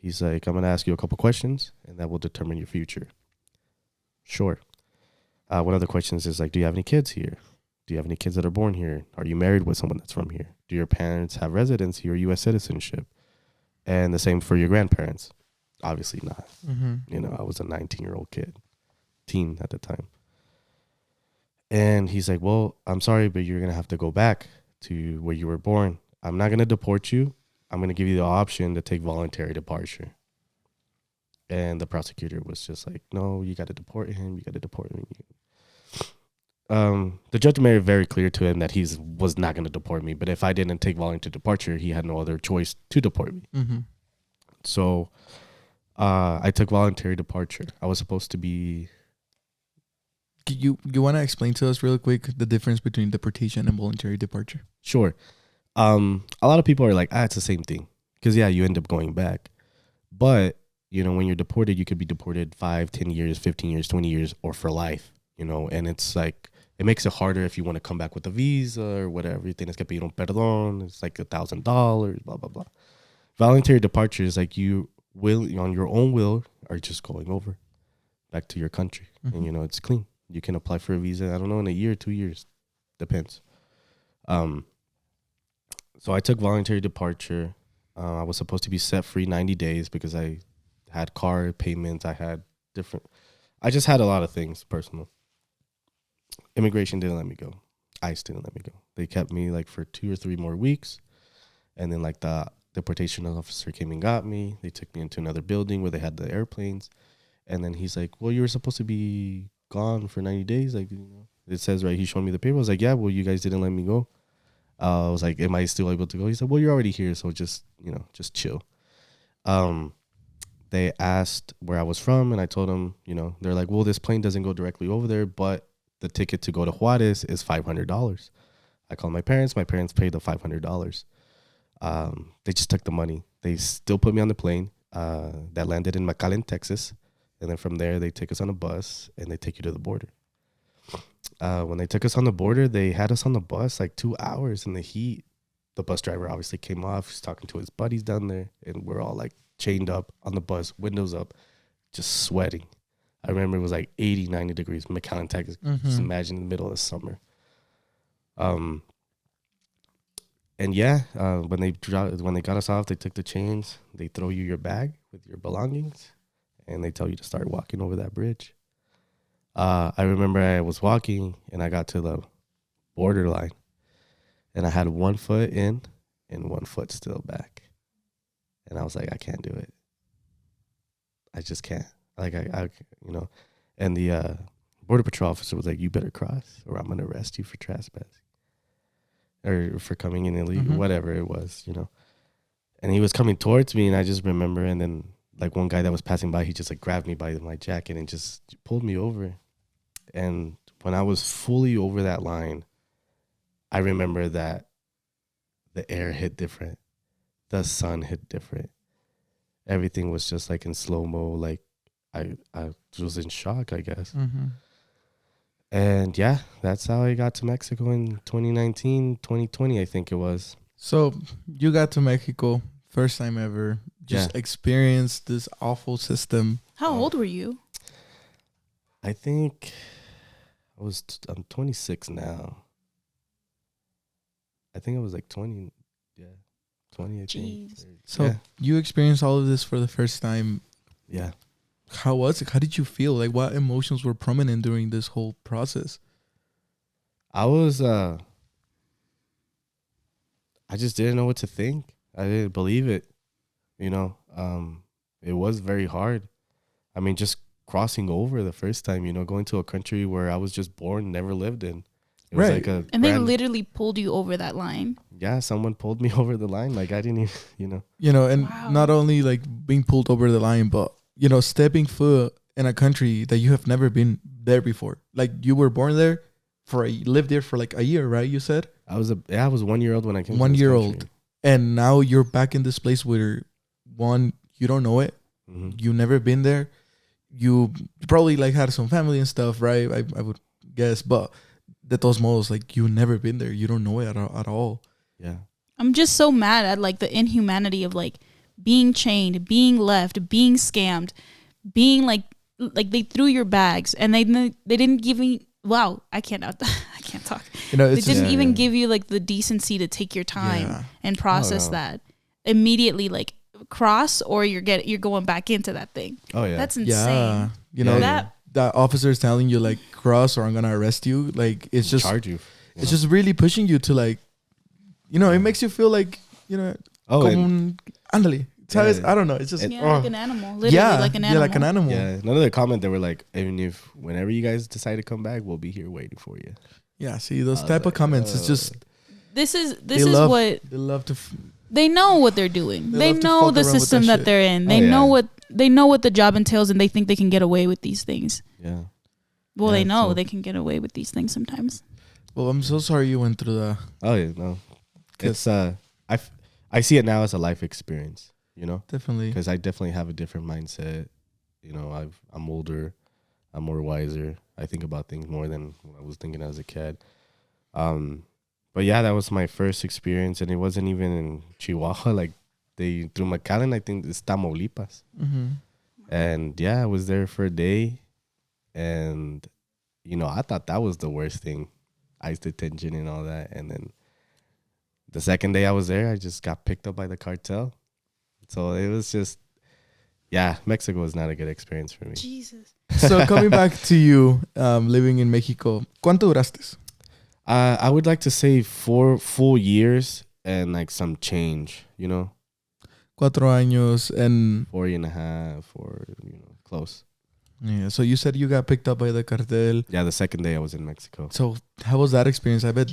He's like, I'm going to ask you a couple questions, and that will determine your future. Sure. One of the questions is like, do you have any kids here? Do you have any kids that are born here? Are you married with someone that's from here? Do your parents have residency or U.S. citizenship? And the same for your grandparents. Obviously not. You know, I was a 19-year-old teen at the time. And he's like, well, I'm sorry, but you're going to have to go back to where you were born. I'm not going to deport you. I'm going to give you the option to take voluntary departure. And the prosecutor was just like, no, you got to deport him. You got to deport him. The judge made it very clear to him that he was not going to deport me. But if I didn't take voluntary departure, he had no other choice to deport me. So I took voluntary departure. I was supposed to be... You want to explain to us real quick the difference between deportation and voluntary departure? Sure. A lot of people are like, it's the same thing. Because, yeah, you end up going back. But, you know, when you're deported, you could be deported 5, 10 years, 15 years, 20 years, or for life, you know. And it's like, it makes it harder if you want to come back with a visa or whatever. You think it's going to be un perdón. It's like $1,000, blah, blah, blah. Voluntary departure is like you will, on your own will, are just going over back to your country. And, you know, it's clean. You can apply for a visa, I don't know, in a year, 2 years. Depends. So I took voluntary departure. I was supposed to be set free 90 days because I had car payments. I just had a lot of things personal. Immigration didn't let me go. ICE didn't let me go. They kept me like for 2 or 3 more weeks. And then like the deportation officer came and got me. They took me into another building where they had the airplanes. And then he's like, well, you were supposed to be gone for 90 days. Like, you know, it says right, he showed me the paper. I was like, yeah, well, you guys didn't let me go. I was like, am I still able to go? He said, well, you're already here, so just, you know, just chill. They asked where I was from, and I told them, you know, they're like, well, this plane doesn't go directly over there, but the ticket to go to Juarez is $500. I called my parents. My parents paid the $500. They just took the money. They still put me on the plane that landed in McAllen, Texas. And then from there, they take us on a bus, and they take you to the border. When they took us on the border, they had us on the bus like 2 hours in the heat. The bus driver obviously came off. He's talking to his buddies down there, and we're all like chained up on the bus, windows up, just sweating. I remember it was like 80, 90 degrees, McAllen, Texas. Just imagine in the middle of the summer. And yeah, when they got us off, they took the chains. They throw you your bag with your belongings, and they tell you to start walking over that bridge. I remember I was walking, and I got to the borderline, and I had 1 foot in and 1 foot still back. And I was like, I can't do it. I just can't. Like, I you know, and the border patrol officer was like, you better cross or I'm going to arrest you for trespassing or for coming in illegal, whatever it was, you know. And he was coming towards me, and I just remember, and then like one guy that was passing by, he just like grabbed me by my jacket and just pulled me over. And when I was fully over that line, I remember that the air hit different. The sun hit different. Everything was just like in slow-mo. Like I was in shock, I guess. And yeah, that's how I got to Mexico in 2019, 2020, I think it was. So you got to Mexico, first time ever. Just experienced this awful system. How old were you? I think I'm 26 now. I think I was like 20. Yeah, 20, I think. So you experienced all of this for the first time. Yeah. How was it? How did you feel? Like, what emotions were prominent during this whole process? I was, I just didn't know what to think. I didn't believe it. You know, it was very hard. I mean, just crossing over the first time, you know, going to a country where I was just born, never lived in. It was like and they literally pulled you over that line. Yeah, someone pulled me over the line. Like, I didn't even, you know. You know, and not only like being pulled over the line, but, you know, stepping foot in a country that you have never been there before. Like, you were born there, lived there for like a year, right? You said? I was 1 year old when I came. 1 year old. And now you're back in this place where, one, you don't know it. You've never been there. You probably like had some family and stuff, right? I would guess. But de todos modos, like, you've never been there. You don't know it at all. Yeah. I'm just so mad at like the inhumanity of like being chained, being left, being scammed, being like they threw your bags and they didn't give me. Wow, I can't talk. They didn't even give you like the decency to take your time and process that immediately. Like cross or you're going back into that thing. Oh yeah, that's insane. That officer is telling you like cross or I'm gonna arrest you. Like it's just charge you. It's just really pushing you to like, it makes you feel like ándale. I don't know. It's just like an animal. Literally like an animal. Yeah, like an animal. Yeah. Another comment, they were like, even if whenever you guys decide to come back, we'll be here waiting for you. Yeah. See those type of comments. It's just this is what they love to. They know what they're doing. They know the system that they're in. They know what the job entails, and they think they can get away with these things. Yeah. Well, they know they can get away with these things sometimes. Well, I'm so sorry you went through that. Oh yeah, no. It's I see it now as a life experience. Definitely. Because I definitely have a different mindset. I'm older. I'm more wiser. I think about things more than when I was thinking as a kid. But yeah, that was my first experience, and it wasn't even in Chihuahua. Like they through McAllen, I think it's Tamaulipas. Mm-hmm. And yeah, I was there for a day, and I thought that was the worst thing, ICE detention and all that. And then the second day I was there, I just got picked up by the cartel. So it was just, Mexico was not a good experience for me. Jesus. So coming back to you, living in Mexico, ¿cuánto duraste? I would like to say 4 full years and like some change, 4 años and 4.5 or close. Yeah. So you said you got picked up by the cartel. Yeah, the second day I was in Mexico. So how was that experience? I bet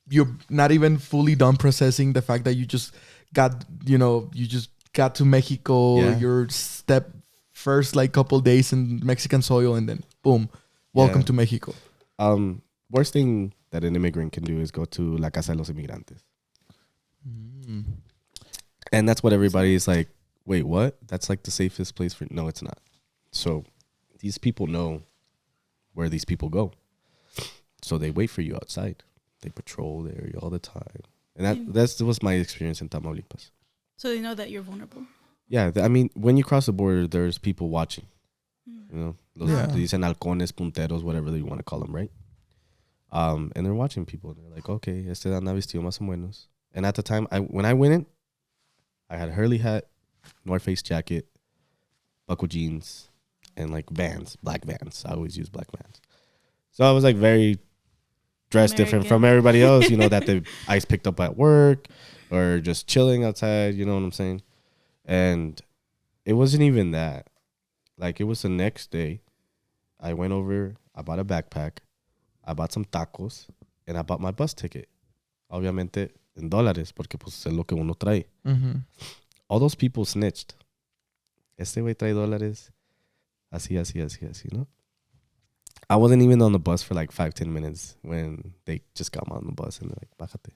you're not even fully done processing the fact that you just got, you just got to Mexico. Yeah. Your first like couple days in Mexican soil, and then boom, welcome to Mexico. Worst thing that an immigrant can do is go to La Casa de los Inmigrantes. Mm. And that's what everybody is like, wait, what? That's like the safest place for... No, it's not. So these people know where these people go. So they wait for you outside. They patrol the area all the time. And that was my experience in Tamaulipas. So they know that you're vulnerable. Yeah, when you cross the border, there's people watching. Dicen halcones, punteros, whatever you want to call them, right? And they're watching people. They're like, okay, este anda vestido más o menos. And at the time, when I went in, I had a Hurley hat, North Face jacket, buckle jeans, and like Vans, black Vans. I always use black Vans. So I was like very dressed different from everybody else, that the ICE picked up at work or just chilling outside, you know what I'm saying? And it wasn't even that. Like, it was the next day. I went over, I bought a backpack, I bought some tacos, and I bought my bus ticket. Obviamente, en dólares, porque pues es lo que uno trae. Mm-hmm. All those people snitched. Este güey trae dólares. Así, ¿no? I wasn't even on the bus for like 5-10 minutes when they just got me on the bus and they're like, bájate.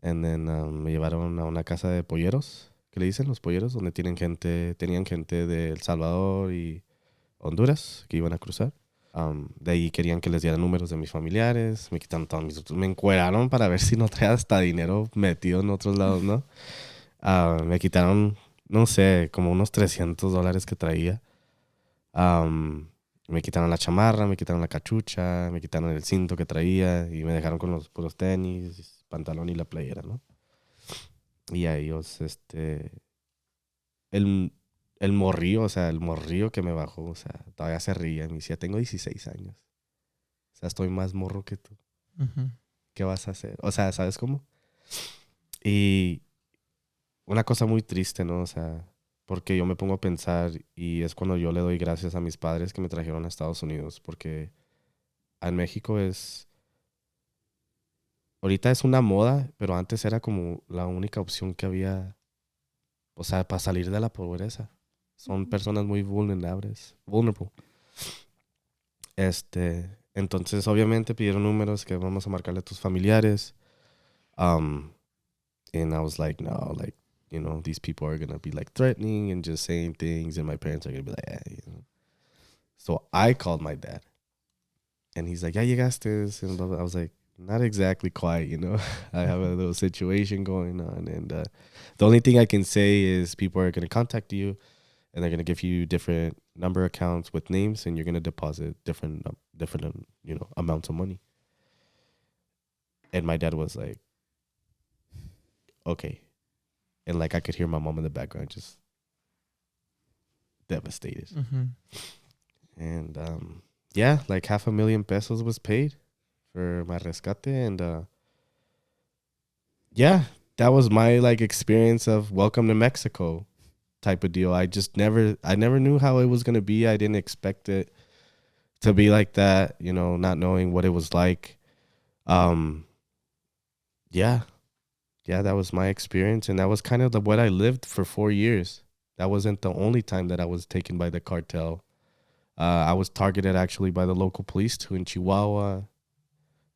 And then me llevaron a una casa de polleros, que le dicen los polleros, donde tenían gente de El Salvador y Honduras que iban a cruzar. De ahí querían que les diera números de mis familiares, me quitaron todos me encueraron para ver si no traía hasta dinero metido en otros lados, ¿no? Me quitaron, no sé, como unos $300 que traía. Me quitaron la chamarra, me quitaron la cachucha, me quitaron el cinto que traía y me dejaron con los puros tenis, pantalón y la playera, ¿no? Y a ellos, el morrillo que me bajó, o sea, todavía se ría. Me decía, tengo 16 años. O sea, estoy más morro que tú. Uh-huh. ¿Qué vas a hacer? O sea, ¿sabes cómo? Y una cosa muy triste, ¿no? O sea, porque yo me pongo a pensar y es cuando yo le doy gracias a mis padres que me trajeron a Estados Unidos, porque en México ahorita es una moda, pero antes era como la única opción que había, o sea, para salir de la pobreza. Son personas muy vulnerable. Entonces, obviamente pidieron números que vamos a marcarle a tus familiares. And I was like, no, like, these people are going to be like threatening and just saying things, and my parents are going to be like, So I called my dad. And he's like, ya llegaste. And I was like, not exactly quiet, you know. I have a little situation going on, and the only thing I can say is people are going to contact you, and they're going to give you different number accounts with names, and you're going to deposit different amounts of money. And my dad was like, okay. And like I could hear my mom in the background just devastated. Mm-hmm. And yeah, like $500,000 was paid for my rescate. And yeah, that was my like experience of welcome to Mexico type of deal. I never knew how it was going to be. I didn't expect it to be like that, you know, not knowing what it was like. Yeah, that was my experience. And that was kind of what I lived for 4 years. That wasn't the only time that I was taken by the cartel. I was targeted actually by the local police, 2 in Chihuahua,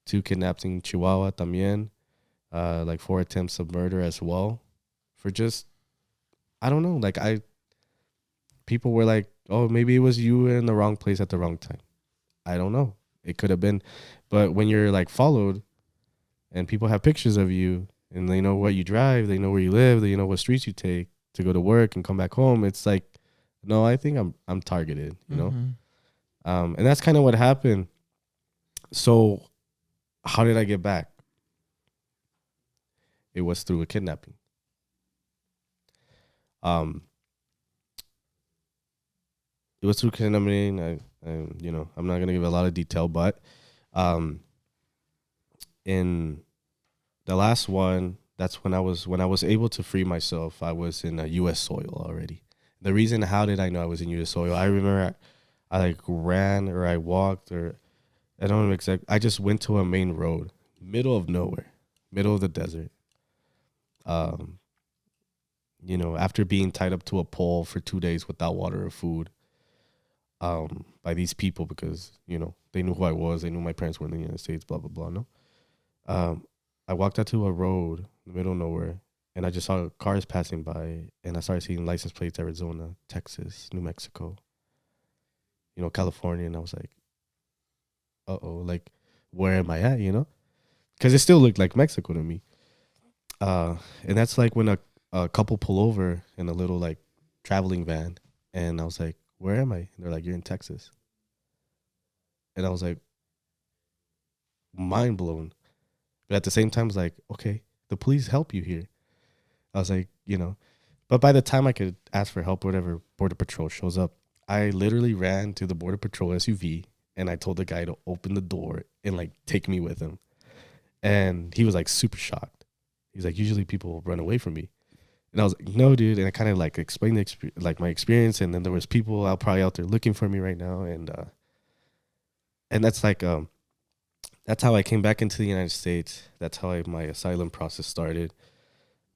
2 kidnapped in Chihuahua también, like 4 attempts of murder as well. For just, I don't know, like people were like, oh, maybe it was you in the wrong place at the wrong time. I don't know. It could have been. But when you're like followed and people have pictures of you and they know what you drive, they know where you live, they know what streets you take to go to work and come back home, it's like, no, I think I'm targeted, you know? And that's kind of what happened. So how did I get back? It was through a kidnapping. It was through kidnapping. I'm not gonna give a lot of detail, but in the last one, that's when I was able to free myself. I was in U.S. soil already. The reason, how did I know I was in U.S. soil? I remember I like ran or I walked or I don't know exactly. I just went to a main road, middle of nowhere, middle of the desert. After being tied up to a pole for 2 days without water or food, by these people because, they knew who I was. They knew my parents were in the United States, blah, blah, blah, no? I walked out to a road in the middle of nowhere, and I just saw cars passing by, and I started seeing license plates, Arizona, Texas, New Mexico, California, and I was like, uh-oh, like, where am I at, Because it still looked like Mexico to me. And that's like when a couple pull over in a little, like, traveling van, and I was like, where am I? And they're like, you're in Texas. And I was like, mind blown. But at the same time, I was like, okay, the police help you here. I was like, But by the time I could ask for help or whatever, Border Patrol shows up. I literally ran to the Border Patrol SUV, and I told the guy to open the door and, like, take me with him. And he was, like, super shocked. He's like, usually people run away from me. And I was like, no, dude. And I kind of, like, explained my experience. And then there was people probably out there looking for me right now. And that's like, that's how I came back into the United States. That's how my asylum process started.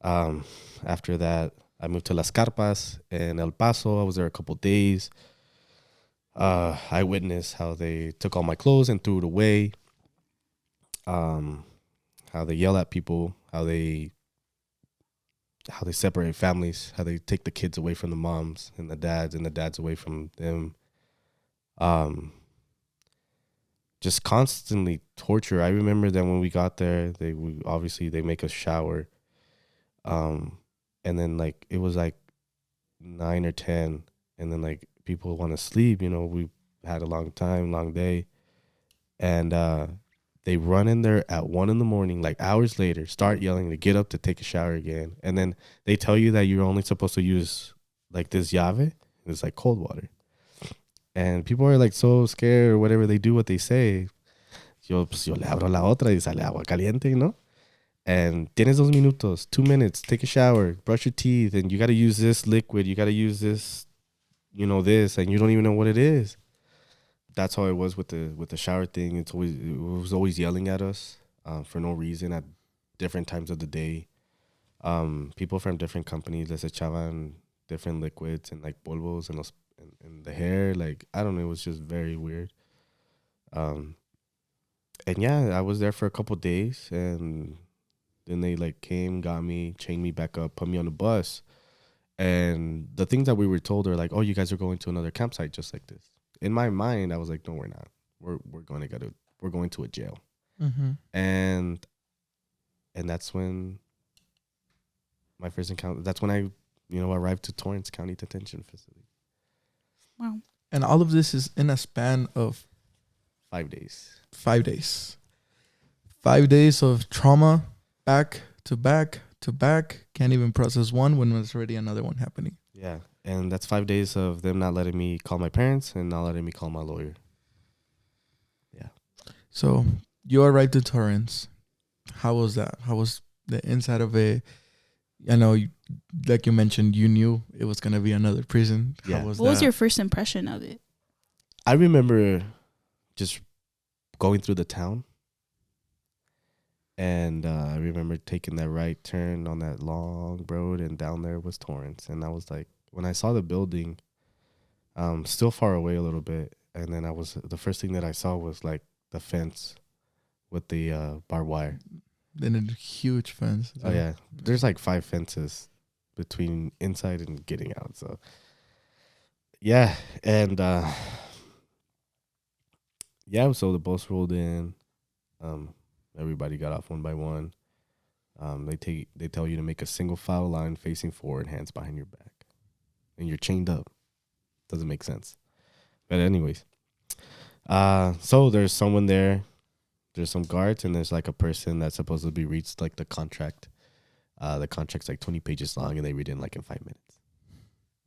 After that, I moved to Las Carpas in El Paso. I was there a couple days. I witnessed how they took all my clothes and threw it away. How they yell at people, how they separate families, how they take the kids away from the moms and the dads away from them. Just constantly torture. I remember that when we got there, they make us shower. And then, like, it was like 9 or 10, and then, like, people want to sleep, we had a long day, and they run in there at 1 a.m, like hours later, start yelling to get up to take a shower again, and then they tell you that you're only supposed to use, like, this llave. It's like cold water. And people are, like, so scared or whatever. They do what they say. Yo le abro la otra y sale agua caliente, ¿no? And tienes 2 minutos, 2 minutes, take a shower, brush your teeth, and you got to use this liquid. You got to use this, this, and you don't even know what it is. That's how it was with the shower thing. It was always yelling at us for no reason at different times of the day. People from different companies les echaban different liquids and, like, polvos and the hair, like, I don't know, it was just very weird. And yeah, I was there for a couple days, and then they, like, came, got me, chained me back up, put me on a bus, and the things that we were told are like, oh, you guys are going to another campsite just like this. In my mind, I was like, no, we're not. We're going to a jail. and that's when my first encounter. That's when I arrived to Torrance County Detention Facility. Wow. And all of this is in a span of 5 days. 5 days. 5 days of trauma, back to back to back. Can't even process one when there's already another one happening. Yeah. And that's 5 days of them not letting me call my parents and not letting me call my lawyer. Yeah. So you arrived to Torrance. How was that? How was the inside of it? I know, like you mentioned, you knew it was going to be another prison. Yeah. How was What was your first impression of it? I remember just going through the town. And I remember taking that right turn on that long road, and down there was Torrance. And I was like, when I saw the building, still far away a little bit, and then the first thing that I saw was like the fence with the barbed wire. Then a huge fence. Oh yeah, there's like 5 fences between inside and getting out. So yeah, and yeah, so the bus rolled in. Everybody got off one by one. They tell you to make a single file line facing forward, hands behind your back, and you're chained up. Doesn't make sense, but anyways, so there's someone there. There's some guards, and there's like a person that's supposed to be reads like the contract. The contract's like 20 pages long, and they read it in 5 minutes,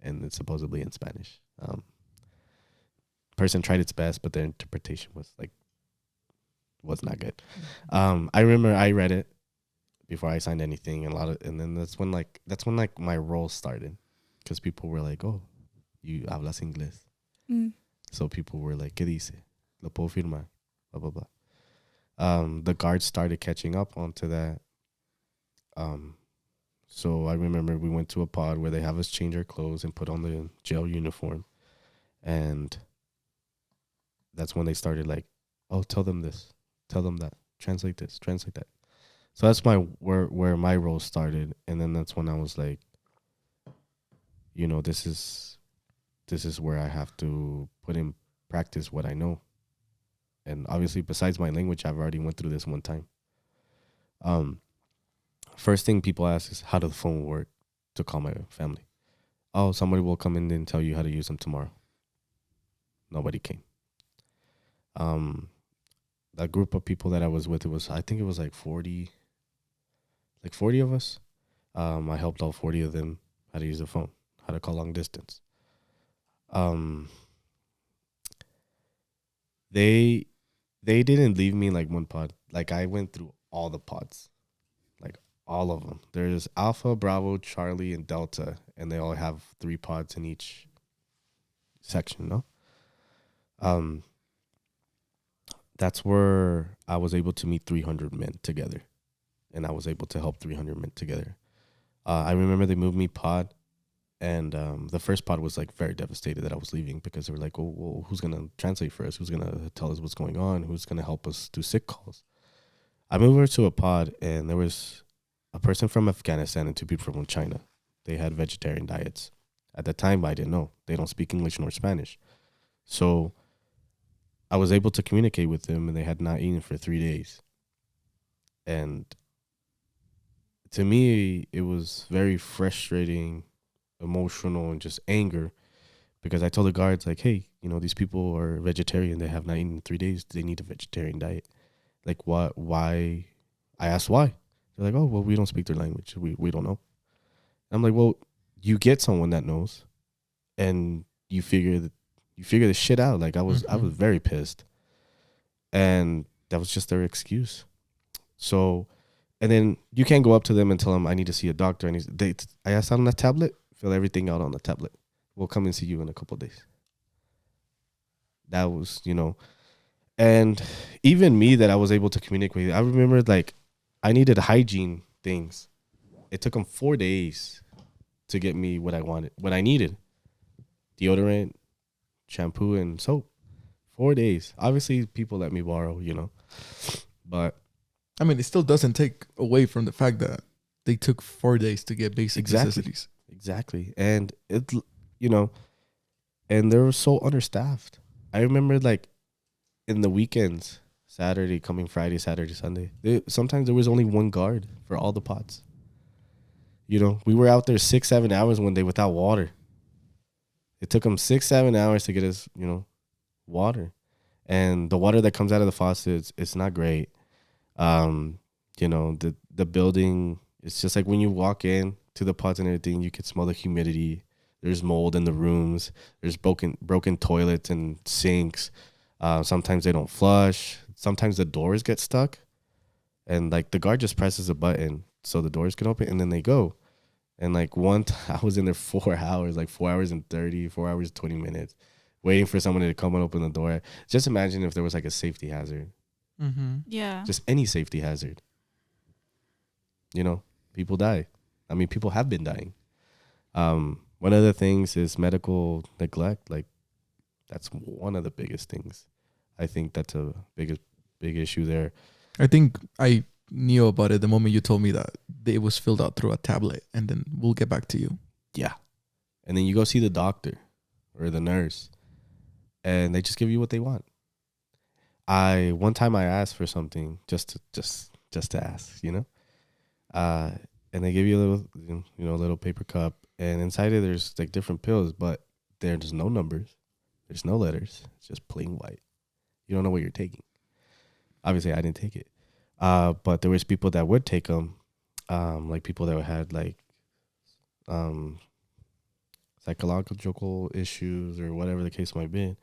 and it's supposedly in Spanish. Person tried its best, but their interpretation was not good. I remember I read it before I signed anything, and then that's when my role started, because people were like, "Oh, you hablas inglés," so people were like, "¿Qué dice? Lo puedo firmar?" Blah blah blah. The guards started catching up onto that. So I remember we went to a pod where they have us change our clothes and put on the jail uniform, and that's when they started like, "Oh, tell them this, tell them that, translate this, translate that." So that's where my role started, and then that's when I was like, this is where I have to put in practice what I know. And obviously, besides my language, I've already went through this one time. First thing people ask is, how does the phone work to call my family? Oh, somebody will come in and tell you how to use them tomorrow. Nobody came. That group of people that I was with, I think it was like 40 of us. I helped all 40 of them how to use the phone, how to call long distance. They didn't leave me like one pod. Like, I went through all the pods, like all of them. There's Alpha, Bravo, Charlie, and Delta, and they all have 3 pods in each section, no? That's where I was able to meet 300 men together, and I was able to help 300 men together. I remember they moved me pod, and the first pod was like very devastated that I was leaving, because they were like, well, who's going to translate for us? Who's going to tell us what's going on? Who's going to help us do sick calls? I moved over to a pod, and there was a person from Afghanistan and 2 people from China. They had vegetarian diets. At the time, I didn't know. They don't speak English nor Spanish. So I was able to communicate with them, and they had not eaten for 3 days. And to me, it was very frustrating, emotional, and just anger, because I told the guards, like, hey, these people are vegetarian. They have not eaten in 3 days. They need a vegetarian diet. Like, what? Why? I asked why. They're like, oh, well, we don't speak their language. We don't know. I'm like, well, you get someone that knows, and you figure this shit out. Like, I was very pissed, and that was just their excuse. So, and then you can't go up to them and tell them, I need to see a doctor. I asked out on a tablet, fill everything out on the tablet. We'll come and see you in a couple of days. That was, and even me that I was able to communicate with, I remember like I needed hygiene things. It took them 4 days to get me what I wanted, what I needed. Deodorant, shampoo, and soap. 4 days. Obviously, people let me borrow, but I mean, it still doesn't take away from the fact that they took 4 days to get basic necessities. Exactly. And it, and they were so understaffed. I remember like in the weekends, Saturday, coming Friday, Saturday, Sunday. Sometimes there was only one guard for all the pots. You know, we were out there 6-7 hours one day without water. It took them 6-7 hours to get us, you know, water. And the water that comes out of the faucets, it's not great. You know, the building, it's just like when you walk in to the pots and everything, you can smell the humidity. There's mold in the rooms. There's broken toilets and sinks. Sometimes they don't flush. Sometimes the doors get stuck. And like the guard just presses a button so the doors can open and then they go. And like I was in there 4 hours, like 4 hours and 30, 4 hours, 20 minutes, waiting for someone to come and open the door. Just imagine if there was like a safety hazard. Mm-hmm. Yeah. Just any safety hazard. You know, people die. I mean, people have been dying. One of the things is medical neglect. Like, that's one of the biggest things. I think that's a big issue there. I think I knew about it the moment you told me that it was filled out through a tablet, and then we'll get back to you. Yeah. And then you go see the doctor or the nurse, and they just give you what they want. One time I asked for something just to ask, you know? And they give you a little paper cup, and inside it there's like different pills, but there's no numbers. There's no letters. It's just plain white. You don't know what you're taking. Obviously, I didn't take it. But there was people that would take them, like people that had like psychological issues or whatever the case might be.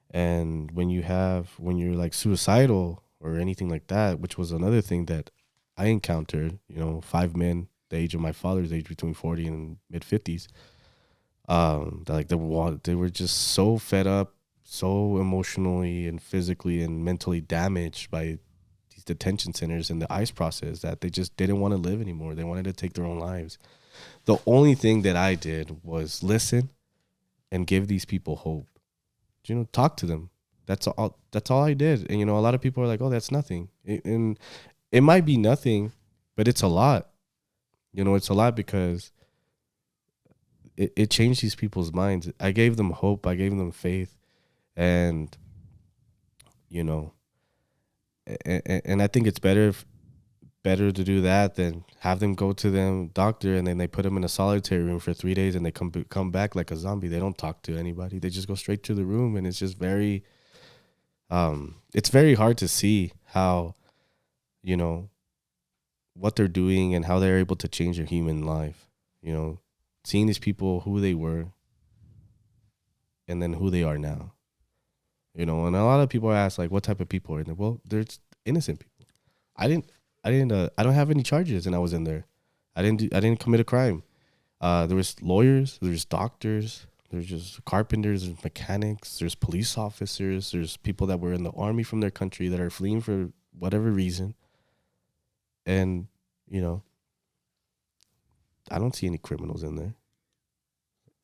And when you're like suicidal or anything like that, which was another thing that I encountered, 5 men, the age of my father's age, between 40 and mid 50s, like they were just so fed up, so emotionally and physically and mentally damaged by these detention centers and the ICE process that they just didn't want to live anymore. They wanted to take their own lives. The only thing that I did was listen and give these people hope. Talk to them. That's all I did. And, a lot of people are like, oh, that's nothing. And it might be nothing, but it's a lot. It's a lot because it changed these people's minds. I gave them hope. I gave them faith. And, and I think it's better to do that than have them go to them doctor and then they put them in a solitary room for 3 days and they come back like a zombie. They don't talk to anybody. They just go straight to the room, and it's just it's very hard to see how, what they're doing and how they're able to change their human life. Seeing these people, who they were, and then who they are now. And a lot of people ask, like, what type of people are in there? Well, there's innocent people. I don't have any charges, and I was in there. I didn't commit a crime. There was lawyers, there's doctors, there's just carpenters, there's mechanics, there's police officers, there's people that were in the army from their country that are fleeing for whatever reason. And, I don't see any criminals in there.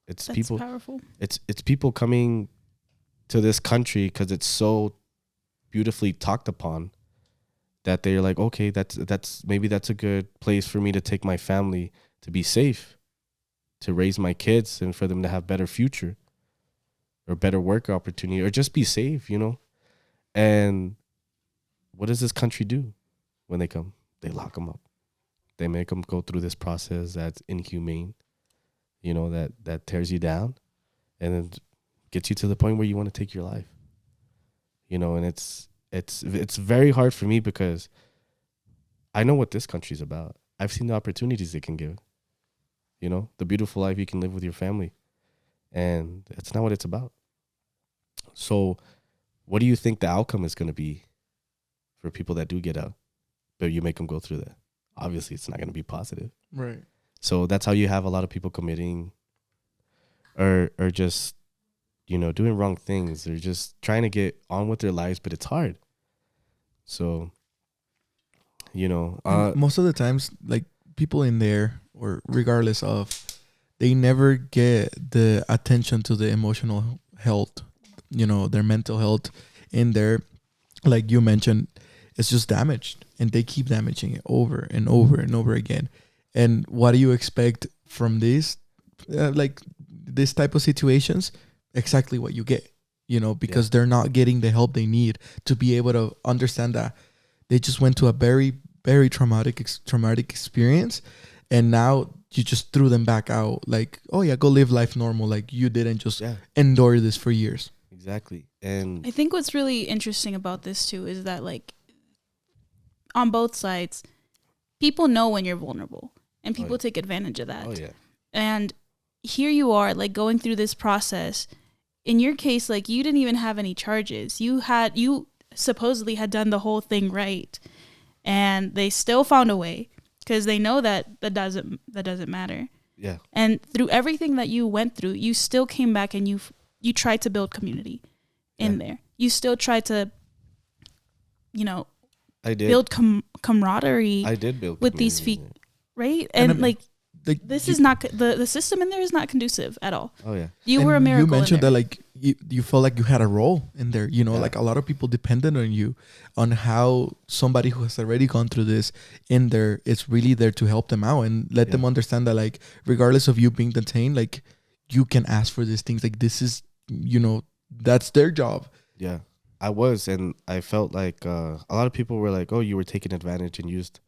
That's people powerful. It's people coming to this country because it's so beautifully talked upon that they're like, okay, that's maybe that's a good place for me to take my family to be safe, to raise my kids, and for them to have better future or better work opportunity, or just be safe, And what does this country do when they come? They lock them up. They make them go through this process that's inhumane, that tears you down and then gets you to the point where you want to take your life. And it's very hard for me because I know what this country's about. I've seen the opportunities it can give. The beautiful life you can live with your family. And that's not what it's about. So what do you think the outcome is going to be for people that do get out, but you make them go through that? Obviously, it's not going to be positive. Right. So that's how you have a lot of people committing or just, doing wrong things. They're just trying to get on with their lives, but it's hard. So, most of the times, like, people in there, or regardless of, they never get the attention to the emotional health, their mental health in there. Like you mentioned, it's just damaged, and they keep damaging it over and over and over again. And what do you expect from this, like this type of situations? Exactly what you get. you know, because they're not getting the help they need to be able to understand that they just went to a very, very traumatic experience, and now you just threw them back out. Like, oh yeah, go live life normal. Like you didn't just endure this for years. Exactly. And I think what's really interesting about this too is that, like, on both sides, people know when you're vulnerable, and people take advantage of that. Oh yeah. And here you are, like, going through this process. In your case, like, you didn't even have any charges. You supposedly had done the whole thing right, and they still found a way because they know that doesn't matter. Yeah. And through everything that you went through, you still came back and you tried to build community in there. You still tried to, you know, I did build camaraderie. I did build with these feet, right? And like this is not the system in there is not conducive at all. Oh yeah, you were a miracle. You mentioned that like you felt like you had a role in there. You know, like a lot of people depended on you, on how somebody who has already gone through this in there is really there to help them out and let them understand that, like, regardless of you being detained, like, you can ask for these things. Like, this is, you know, that's their job. Yeah, I was, and I felt like a lot of people were like, "Oh, you were taken advantage and used."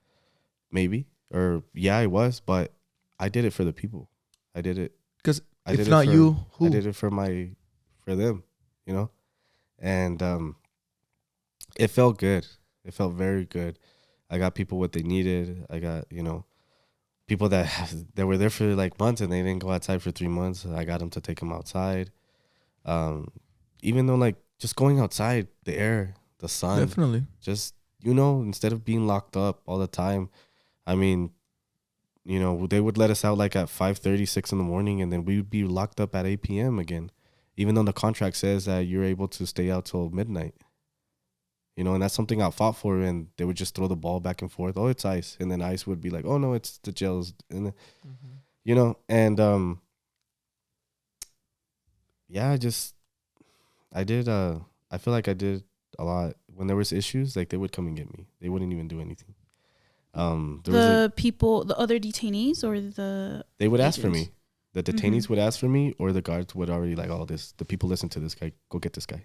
Maybe, or I was, but I did it for the people. I did it because if not you, who? I did it for them, you know, and it felt good. It felt very good. I got people what they needed. I got, you know, people that were there for like months and they didn't go outside for 3 months. I got them to take them outside. Even though, like, just going outside, the air, the sun, definitely, just, you know, instead of being locked up all the time. I mean, you know, they would let us out like at 5:30, 6 in the morning, and then we would be locked up at 8 p.m. again, even though the contract says that you're able to stay out till midnight. You know, and that's something I fought for, and they would just throw the ball back and forth. Oh, it's ICE. And then ICE would be like, oh, no, it's the jails. And then, you know, and I feel like I did a lot. When there was issues, like, they would come and get me. They wouldn't even do anything. The other detainees or they would agents? ask for me. The detainees would ask for me, or the guards would already like, oh, the people listen to this guy, go get this guy.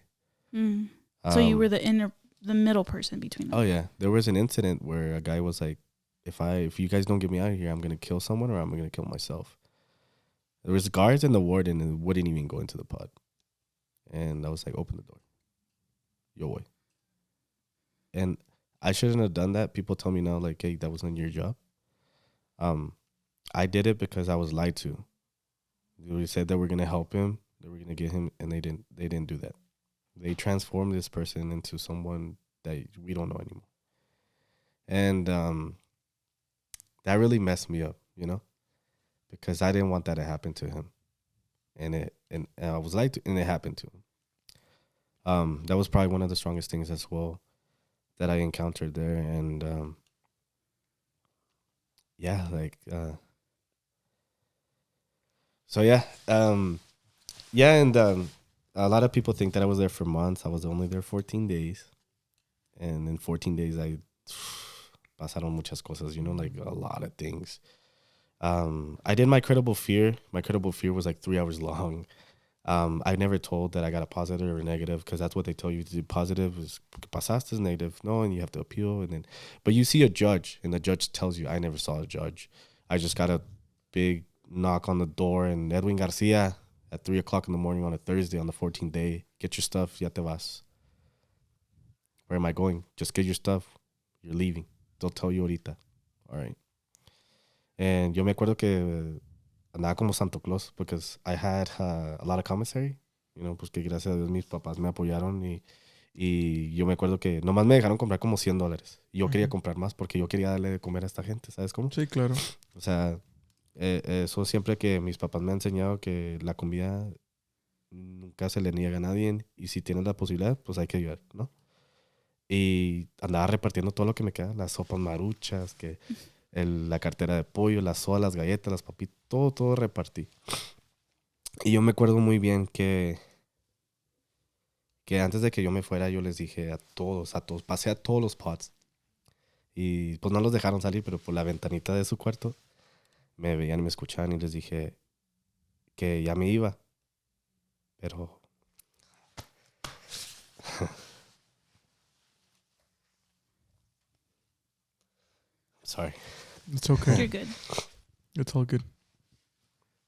So you were the middle person between them. Oh yeah, there was an incident where a guy was like, if you guys don't get me out of here, I'm gonna kill someone or I'm gonna kill myself. There was guards and the warden and wouldn't even go into the pod, and I was like, open the door, yo boy. And I shouldn't have done that. People tell me now, like, hey, that wasn't your job. I did it because I was lied to. They said that we're gonna help him, that we're gonna get him, and they didn't. They didn't do that. They transformed this person into someone that we don't know anymore, and that really messed me up, you know, because I didn't want that to happen to him, and I was lied to, and it happened to him. That was probably one of the strongest things as well that I encountered there, and a lot of people think that I was there for months. I was only there 14 days, and in 14 days I pasaron muchas cosas, you know, like a lot of things. I did my credible fear. My credible fear was like 3 hours long. I never told that I got a positive or negative, because that's what they tell you to do. Positive is pasaste, is negative, no, and you have to appeal. But you see a judge, and the judge tells you. I never saw a judge. I just got a big knock on the door, and Edwin Garcia at 3:00 in the morning on a Thursday on the 14th day. Get your stuff, ya te vas. Where am I going? Just get your stuff. You're leaving. They'll tell you ahorita. All right. And yo me acuerdo que andaba como Santo Claus, because I had a lot of commissary, you know, pues que gracias a Dios mis papás me apoyaron, y yo me acuerdo que nomás me dejaron comprar como $100. Y yo quería comprar más porque yo quería darle de comer a esta gente, ¿sabes cómo? Sí, claro. O sea, eso siempre que mis papás me han enseñado que la comida nunca se le niega a nadie, y si tienes la posibilidad, pues hay que ayudar, ¿no? Y andaba repartiendo todo lo que me queda, las sopas maruchas, la cartera de pollo, las sodas, las galletas, las papitas, todo repartí. Y yo me acuerdo muy bien que antes de que yo me fuera, yo les dije a todos, pasé a todos los pods. Y pues no los dejaron salir, pero por la ventanita de su cuarto me veían y me escuchaban, y les dije que ya me iba. Pero Sorry. It's okay. You're good. It's all good.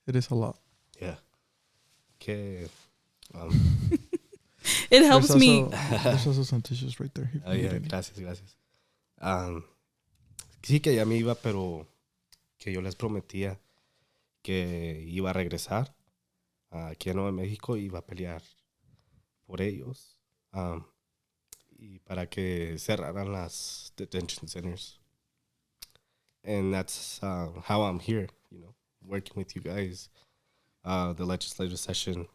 It is a lot. Yeah. Okay. It helps me. There's also some tissues right there. Oh, yeah, gracias. Sí que ya me iba, pero que yo les prometía que iba a regresar aquí a Nuevo México y iba a pelear por ellos y para que cerraran las detention centers. And that's how I'm here, working with you guys. The legislative session,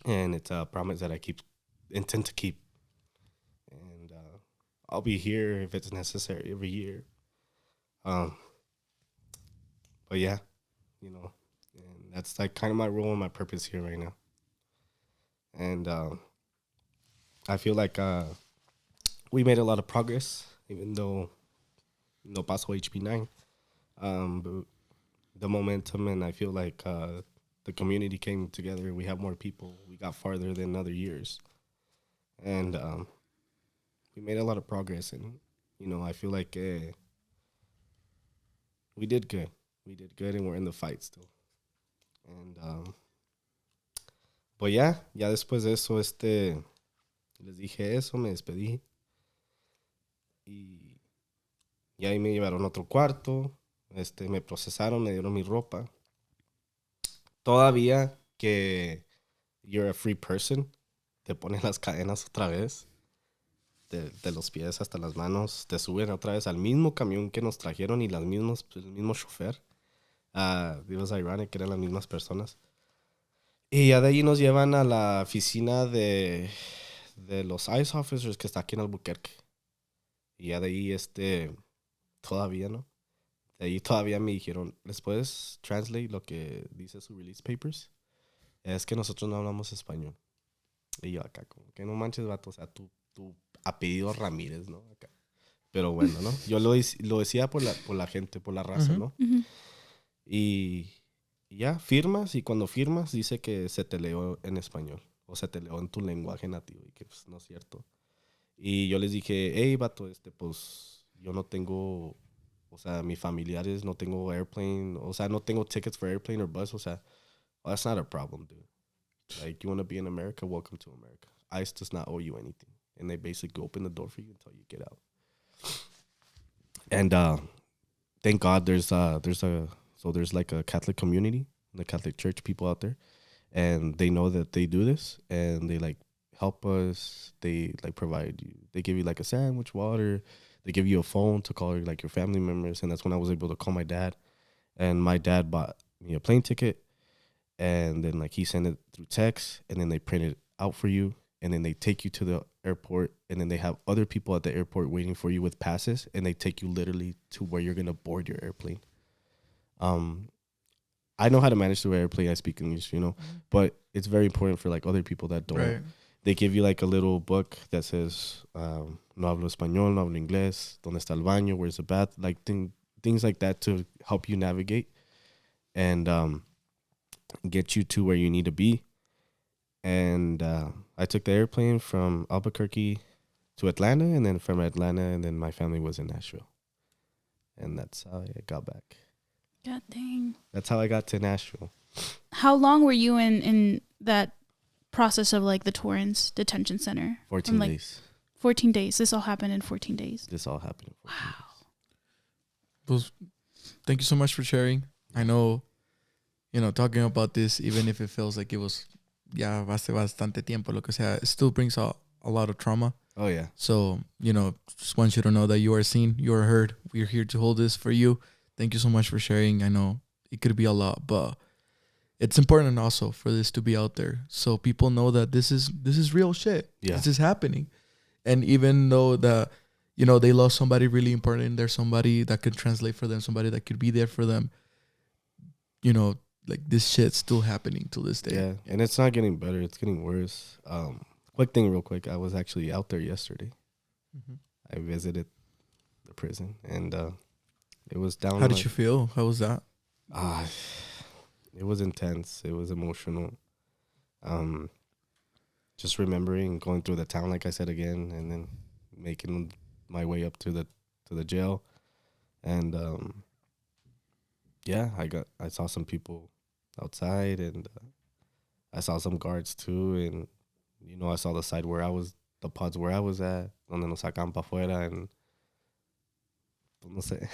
and it's a promise that I intend to keep. And I'll be here if it's necessary every year. But yeah, and that's like kind of my role and my purpose here right now. And I feel like we made a lot of progress, even though no pasó HB9. But the momentum, and I feel like the community came together. We have more people. We got farther than other years. And we made a lot of progress. And, I feel like we did good. We did good, and we're in the fight still. And, pues ya después de eso, les dije eso, me despedí. Y ahí me llevaron a otro cuarto. Me procesaron, me dieron mi ropa. Todavía que you're a free person, te ponen las cadenas otra vez, de los pies hasta las manos, te suben otra vez al mismo camión que nos trajeron y el mismo chofer. It was ironic que eran las mismas personas. Y ya de ahí nos llevan a la oficina de los ICE officers que está aquí en Albuquerque. Y ya de ahí todavía, ¿no? De ahí todavía me dijeron, ¿les puedes translate lo que dice su release papers? Es que nosotros no hablamos español. Y yo acá, como que no manches, vato, o sea, tu apellido Ramírez, ¿no? Acá. Pero bueno, ¿no? Yo lo decía por la gente, por la raza, ¿no? Uh-huh. Y ya, firmas, y cuando firmas dice que se te leó en español, o se te leó en tu lenguaje nativo, y que pues no es cierto. Y yo les dije, hey, vato, pues yo no tengo... O sea, mis familiares, no tengo airplane. O sea, no tengo tickets for airplane or bus. O sea, well, that's not a problem, dude. Like, you want to be in America? Welcome to America. ICE does not owe you anything. And they basically open the door for you until you get out. And thank God there's like a Catholic community, the Catholic church people out there. And they know that they do this. And they, like, help us. They, like, provide you. They give you, like, a sandwich, water. They give you a phone to call like your family members. And that's when I was able to call my dad. And my dad bought me a plane ticket. And then like he sent it through text. And then they print it out for you. And then they take you to the airport. And then they have other people at the airport waiting for you with passes. And they take you literally to where you're going to board your airplane. I know how to manage the airplane. I speak English, But it's very important for like other people that don't. Right. They give you like a little book that says, no hablo español, no hablo inglés, ¿dónde está el baño, where's the bath? Like things like that to help you navigate and get you to where you need to be. And I took the airplane from Albuquerque to Atlanta, and then from Atlanta, and then my family was in Nashville. And that's how I got back. God dang. That's how I got to Nashville. How long were you in that process of like the Torrance detention center? 14 days. 14 days. This all happened in 14 days. This all happened in 14 days. Those, thank you so much for sharing. I know, talking about this, even if it feels like it was ya hace bastante tiempo, lo que sea, it still brings a lot of trauma. Oh, yeah. So, just want you to know that you are seen, you are heard. We're here to hold this for you. Thank you so much for sharing. I know it could be a lot, but it's important also for this to be out there so people know that this is real shit. Yeah. This is happening. And even though they lost somebody really important, there's somebody that could translate for them, somebody that could be there for them. Like this shit's still happening to this day. Yeah, and it's not getting better. It's getting worse. Quick thing real quick. I was actually out there yesterday. Mm-hmm. I visited the prison, and it was down. How did you feel? How was that? It was intense. It was emotional. Just remembering going through the town, like I said again, and then making my way up to the to the jail, and yeah, I saw some people outside, and I saw some guards too, and I saw the side where the pods where I was at, donde nos sacan pa afuera, and no sé.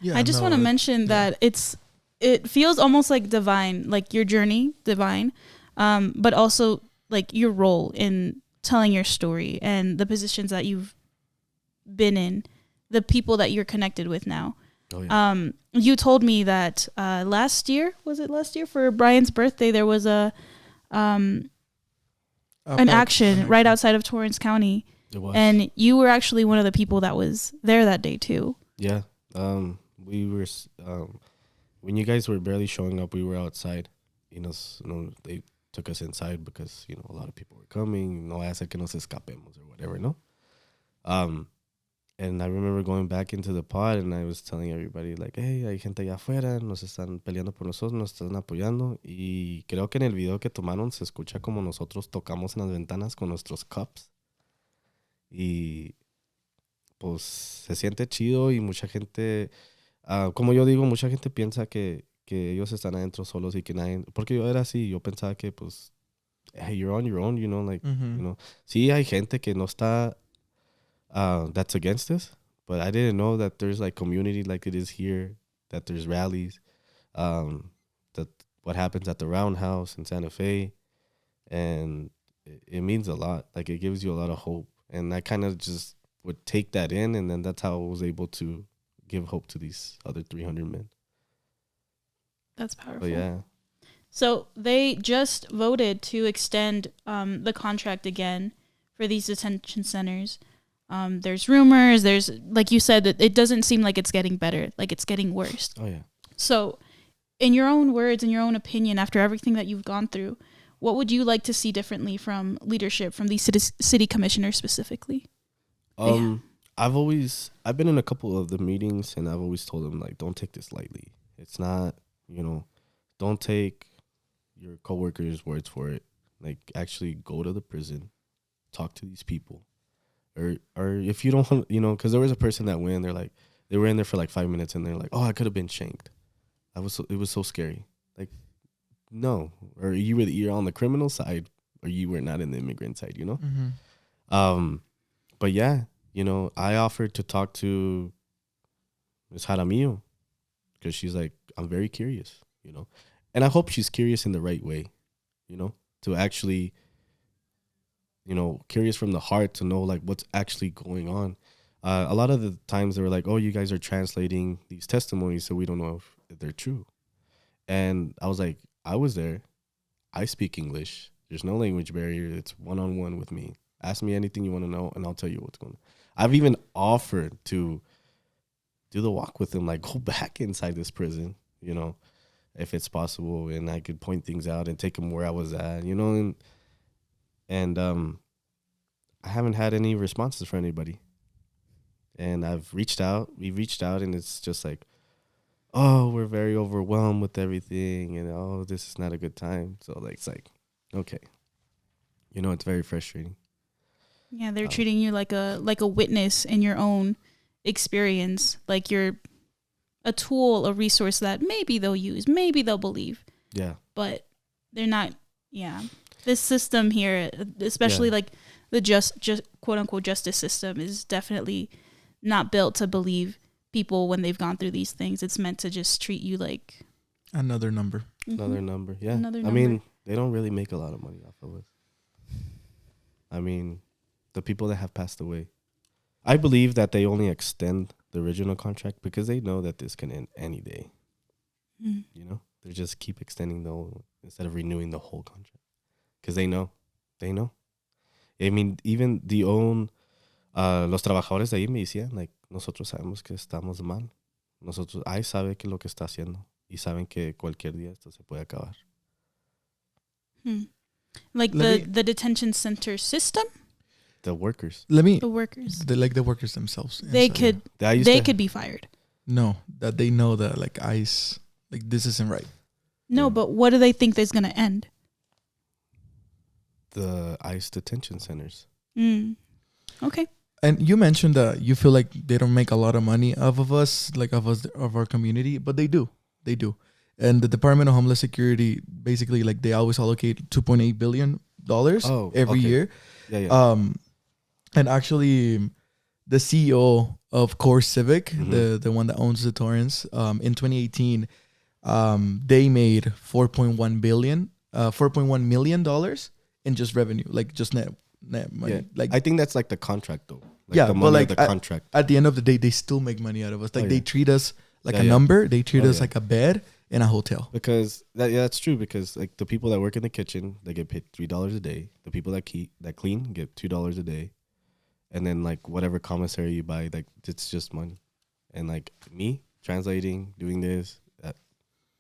Yeah, I just want to mention that it feels almost like divine, like your journey, divine, but also like your role in telling your story and the positions that you've been in, the people that you're connected with now. Oh, yeah. You told me that last year for Brian's birthday, there was an action right outside of Torrance County. It was. And you were actually one of the people that was there that day too. Yeah. We were, when you guys were barely showing up, we were outside. They took us inside because, a lot of people were coming. No hace que nos escapemos or whatever, no? And I remember going back into the pod and I was telling everybody, like, hey, hay gente allá afuera, nos están peleando por nosotros, nos están apoyando. Y creo que en el video que tomaron se escucha como nosotros tocamos en las ventanas con nuestros cups. Y pues se siente chido y mucha gente, como yo digo, mucha gente piensa que ellos están adentro solos y que nadie, porque yo era así, yo pensaba que pues, hey, you're on your own, sí hay gente que no está, that's against us, but I didn't know that there's like community like it is here, that there's rallies, that what happens at the Roundhouse in Santa Fe, and it means a lot, like it gives you a lot of hope, and I kind of just would take that in, and then that's how I was able to give hope to these other 300 men. That's powerful. But yeah. So they just voted to extend the contract again for these detention centers. There's rumors. There's, like you said, that it doesn't seem like it's getting better. Like it's getting worse. Oh, yeah. So in your own words, in your own opinion, after everything that you've gone through, what would you like to see differently from leadership, from these city commissioners specifically? I've been in a couple of the meetings and I've always told them, like, don't take this lightly. It's not, don't take your coworkers' words for it. Like, actually go to the prison, talk to these people. Or if you don't want, because there was a person that went, they were in there for like 5 minutes and they're like, oh, I could have been shanked. It was so scary. Like, no. Or you're on the criminal side or you were not in the immigrant side, Mm-hmm. But yeah, I offered to talk to Ms. Jaramillo because she's like, I'm very curious, and I hope she's curious in the right way, to actually, curious from the heart to know like what's actually going on. A lot of the times they were like, oh, you guys are translating these testimonies, so we don't know if they're true. And I was like, I was there. I speak English. There's no language barrier. It's one-on-one with me. Ask me anything you want to know, and I'll tell you what's going on. I've even offered to do the walk with him, like go back inside this prison, if it's possible, and I could point things out and take him where I was at, and I haven't had any responses from anybody. And we've reached out, and it's just like, oh, we're very overwhelmed with everything, and oh, this is not a good time. So like, it's like, okay, it's very frustrating. Yeah, they're treating you like a witness in your own experience, like you're a tool, a resource that maybe they'll use, maybe they'll believe. Yeah. But they're not. Yeah, this system here, especially like the just quote unquote justice system, is definitely not built to believe people when they've gone through these things. It's meant to just treat you like another number. Mm-hmm. Another number. Yeah. Another number. I mean, they don't really make a lot of money off of us. I mean, the people that have passed away. I believe that they only extend the original contract because they know that this can end any day. Mm. They just keep extending instead of renewing the whole contract. Because they know. I mean, even los trabajadores de ahí me decían, like, nosotros sabemos que estamos mal. Ahí sabe que lo que está haciendo. Y saben que cualquier día esto se puede acabar. Like the detention center system? The workers. The workers. The workers themselves. They could be fired. No, that they know that like ICE, like this isn't right. No, but what do they think is going to end? The ICE detention centers. Okay. And you mentioned that you feel like they don't make a lot of money off of us, like of our community, but they do. They do. And the Department of Homeland Security, basically, like they always allocate $2.8 billion every year. Yeah, yeah. And actually, the CEO of Core Civic, Mm-hmm. the one that owns the Torrance, in 2018, they made $4.1 million in just revenue, like just net money. Yeah. Like I think that's like the contract though. Like yeah, the but money of like the contract. at the end of the day, they still make money out of us. Like Oh, they yeah. treat us like Yeah, a yeah. number. They treat Oh, us yeah. like a bed in a hotel. Because that's true. Because like the people that work in the kitchen, they get paid $3 a day. The people that clean get $2 a day, and then like whatever commissary you buy, like it's just money. And like me translating, doing this,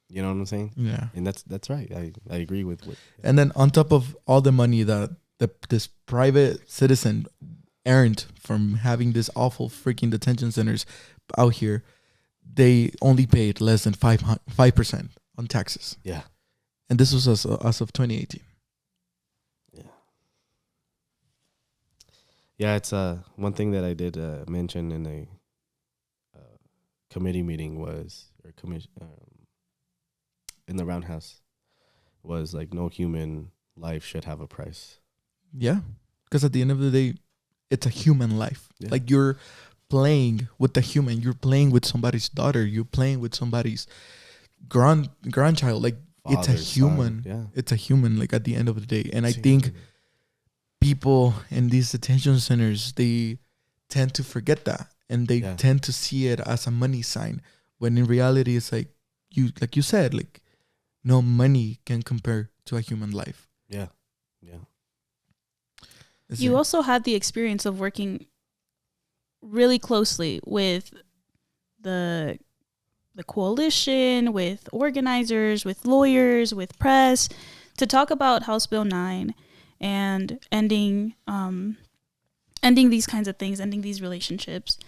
you know what I'm saying? Yeah. And that's right. I agree with what. And then on top of all the money that this private citizen earned from having this awful freaking detention centers out here, they only paid less than 5% on taxes. Yeah. And this was as of 2018. Yeah. Yeah, it's one thing that I did mention in a committee meeting was, or commission in the roundhouse, was like no human life should have a price. Yeah. Because at the end of the day, it's a human life. Yeah. Like you're playing with the human. You're playing with somebody's daughter. You're playing with somebody's grandchild. Like it's a Father, human. son, yeah. It's a human, like at the end of the day. And I Same think thing. people in these detention centers, they tend to forget that. And they Yeah. tend to see it as a money sign. When in reality, it's like you said, like no money can compare to a human life. Yeah. Yeah. You also had the experience of working really closely with the coalition, with organizers, with lawyers, with press, to talk about House Bill 9 and ending these kinds of things, ending these relationships,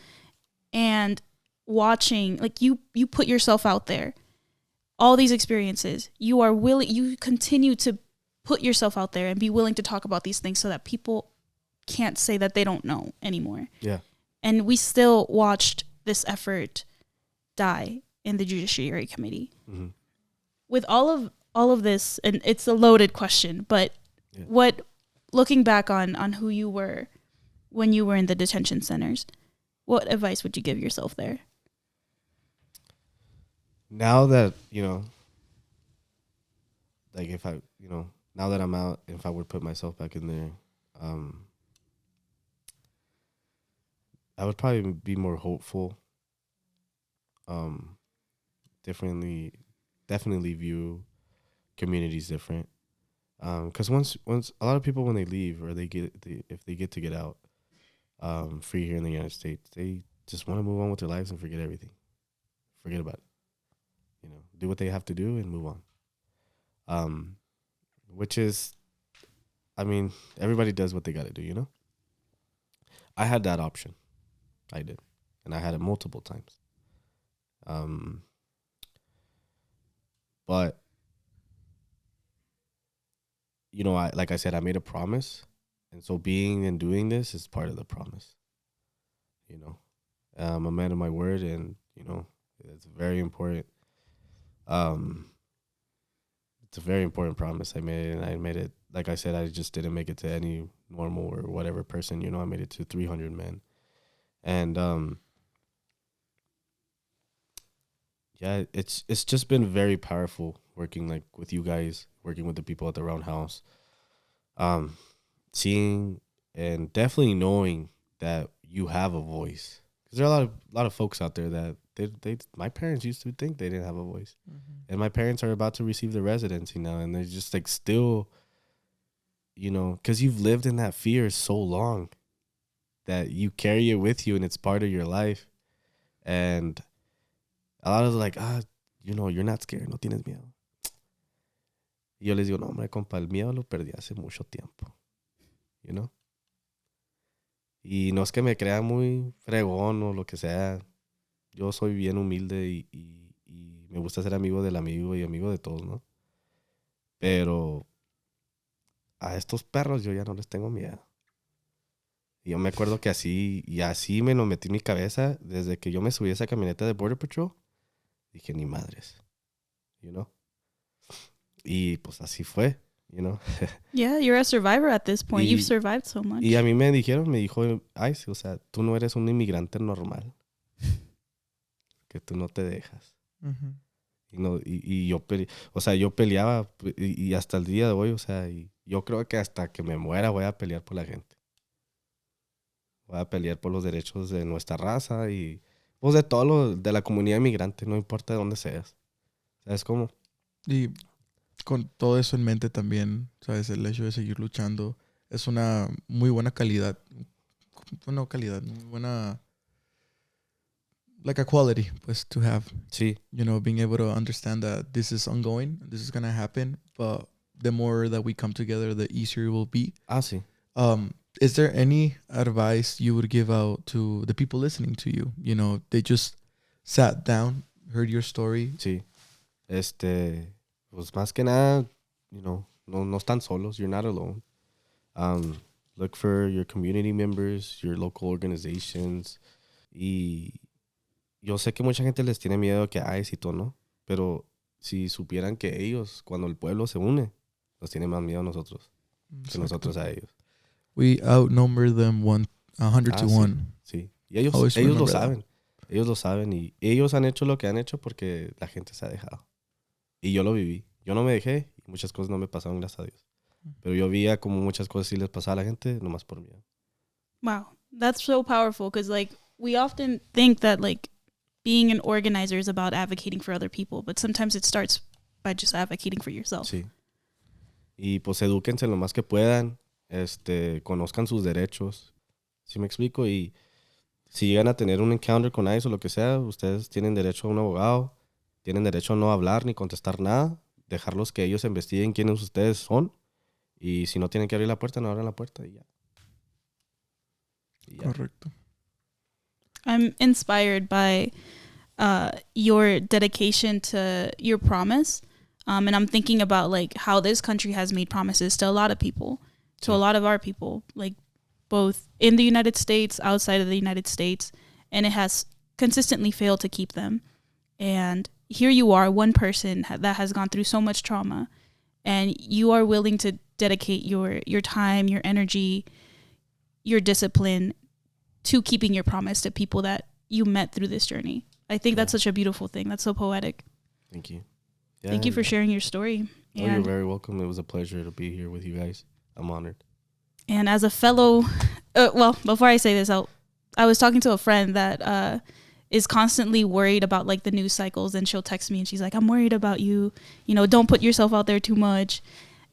and watching, like you put yourself out there. All these experiences, you continue to put yourself out there and be willing to talk about these things so that people can't say that they don't know anymore. Yeah. And we still watched this effort die in the Judiciary Committee. Mm-hmm. With all of this, and it's a loaded question, but Yeah. what, looking back on who you were when you were in the detention centers, what advice would you give yourself there? Now that, like if now that I'm out, if I would put myself back in there, I would probably be more hopeful. Definitely view communities different. Because once a lot of people, when they leave or if they get to get out, free here in the United States, they just want to move on with their lives and forget everything, forget about it. Do what they have to do and move on. Which is, I mean, everybody does what they got to do. I had that option. I did. And I had it multiple times. But, like I said, I made a promise. And so being and doing this is part of the promise. I'm a man of my word, and, it's very important. It's a very important promise I made, and I made it. Like I said, I just didn't make it to any normal or whatever person. I made it to 300 men, and yeah, it's just been very powerful working like with you guys, working with the people at the Roundhouse, seeing and definitely knowing that you have a voice. Because there are a lot of folks out there that my parents used to think they didn't have a voice. Mm-hmm. And my parents are about to receive their residency now, and they're just like still, because you've lived in that fear so long that you carry it with you and it's part of your life. And a lot of like, you're not scared, no tienes miedo. Y yo les digo, no, hombre, compa, el miedo lo perdí hace mucho tiempo. Y no es que me crea muy fregón o lo que sea. Yo soy bien humilde y me gusta ser amigo del amigo y amigo de todos, ¿no? Pero a estos perros yo ya no les tengo miedo. Y yo me acuerdo que así me lo metí en mi cabeza desde que yo me subí a esa camioneta de Border Patrol. Dije, ni madres, you know. Y pues así fue, you know. Yeah, you're a survivor at this point. You've survived so much. Y a mí me dijo Ice, o sea, tú no eres un inmigrante normal. Que tú no te dejas. Uh-huh. Y yo, yo peleaba y hasta el día de hoy, o sea, y yo creo que hasta que me muera voy a pelear por la gente. Voy a pelear por los derechos de nuestra raza y pues de la comunidad inmigrante, no importa de dónde seas. ¿Sabes cómo? Y con todo eso en mente también, ¿sabes? El hecho de seguir luchando es una muy buena calidad. Muy buena... Like a quality, pues, to have. Sí. You know, being able to understand that this is ongoing, this is going to happen, but the more that we come together, the easier it will be. Sí. Is there any advice you would give out to the people listening to you? You know, they just sat down, heard your story. Sí. Pues más que nada, you know, no están solos. You're not alone. Look for your community members, your local organizations. Y yo sé que mucha gente les tiene miedo que hay éxito, ¿no? Pero si supieran que ellos, cuando el pueblo se une, nos tiene más miedo a nosotros que nosotros a ellos. We outnumber them 100 to 1. Sí. Y ellos lo saben. That. Ellos lo saben y ellos han hecho lo que han hecho porque la gente se ha dejado. Y yo lo viví. Yo no me dejé y muchas cosas no me pasaron, gracias a Dios. Pero yo veía como muchas cosas sí les pasaba a la gente, nomás por miedo. Wow. That's so powerful because, like, we often think that, like, being an organizer is about advocating for other people, but sometimes it starts by just advocating for yourself. Sí. Y pues edúquense lo más que puedan, conozcan sus derechos. ¿Sí me explico? Y si llegan a tener un encounter con ICE o lo que sea, ustedes tienen derecho a un abogado, tienen derecho a no hablar ni contestar nada, dejarlos que ellos investiguen quiénes ustedes son, y si no tienen que abrir la puerta, no abran la puerta y ya. Correcto. I'm inspired by your dedication to your promise. And I'm thinking about, like, how this country has made promises to a lot of people, to a lot of our people, like, both in the United States, outside of the United States, and it has consistently failed to keep them. And here you are, one person that has gone through so much trauma, and you are willing to dedicate your time, your energy, your discipline to keeping your promise to people that you met through this journey. I think that's such a beautiful thing. That's so poetic. Thank you. Yeah, Thank you for sharing your story. Oh, you're very welcome. It was a pleasure to be here with you guys. I'm honored. And as a fellow, well, before I say this, I was talking to a friend that is constantly worried about, like, the news cycles, and she'll text me and she's like, I'm worried about you. You know, don't put yourself out there too much.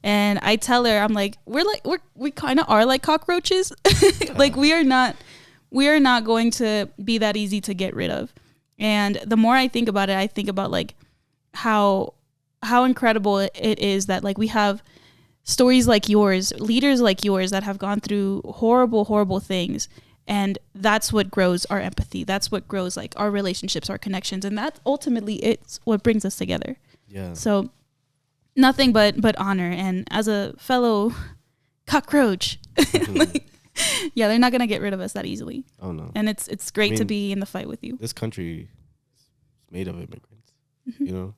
And I tell her, I'm like, we kind of are like cockroaches. Like, we are not going to be that easy to get rid of. And the more I think about it, I think about, like, how incredible it is that, like, we have stories like yours, leaders like yours that have gone through horrible, horrible things. And that's what grows our empathy. That's what grows, like, our relationships, our connections. And that ultimately it's what brings us together. Yeah. So nothing but honor. And as a fellow cockroach, like, yeah, they're not going to get rid of us that easily. Oh, no. And it's great to be in the fight with you. This country is made of immigrants, you know?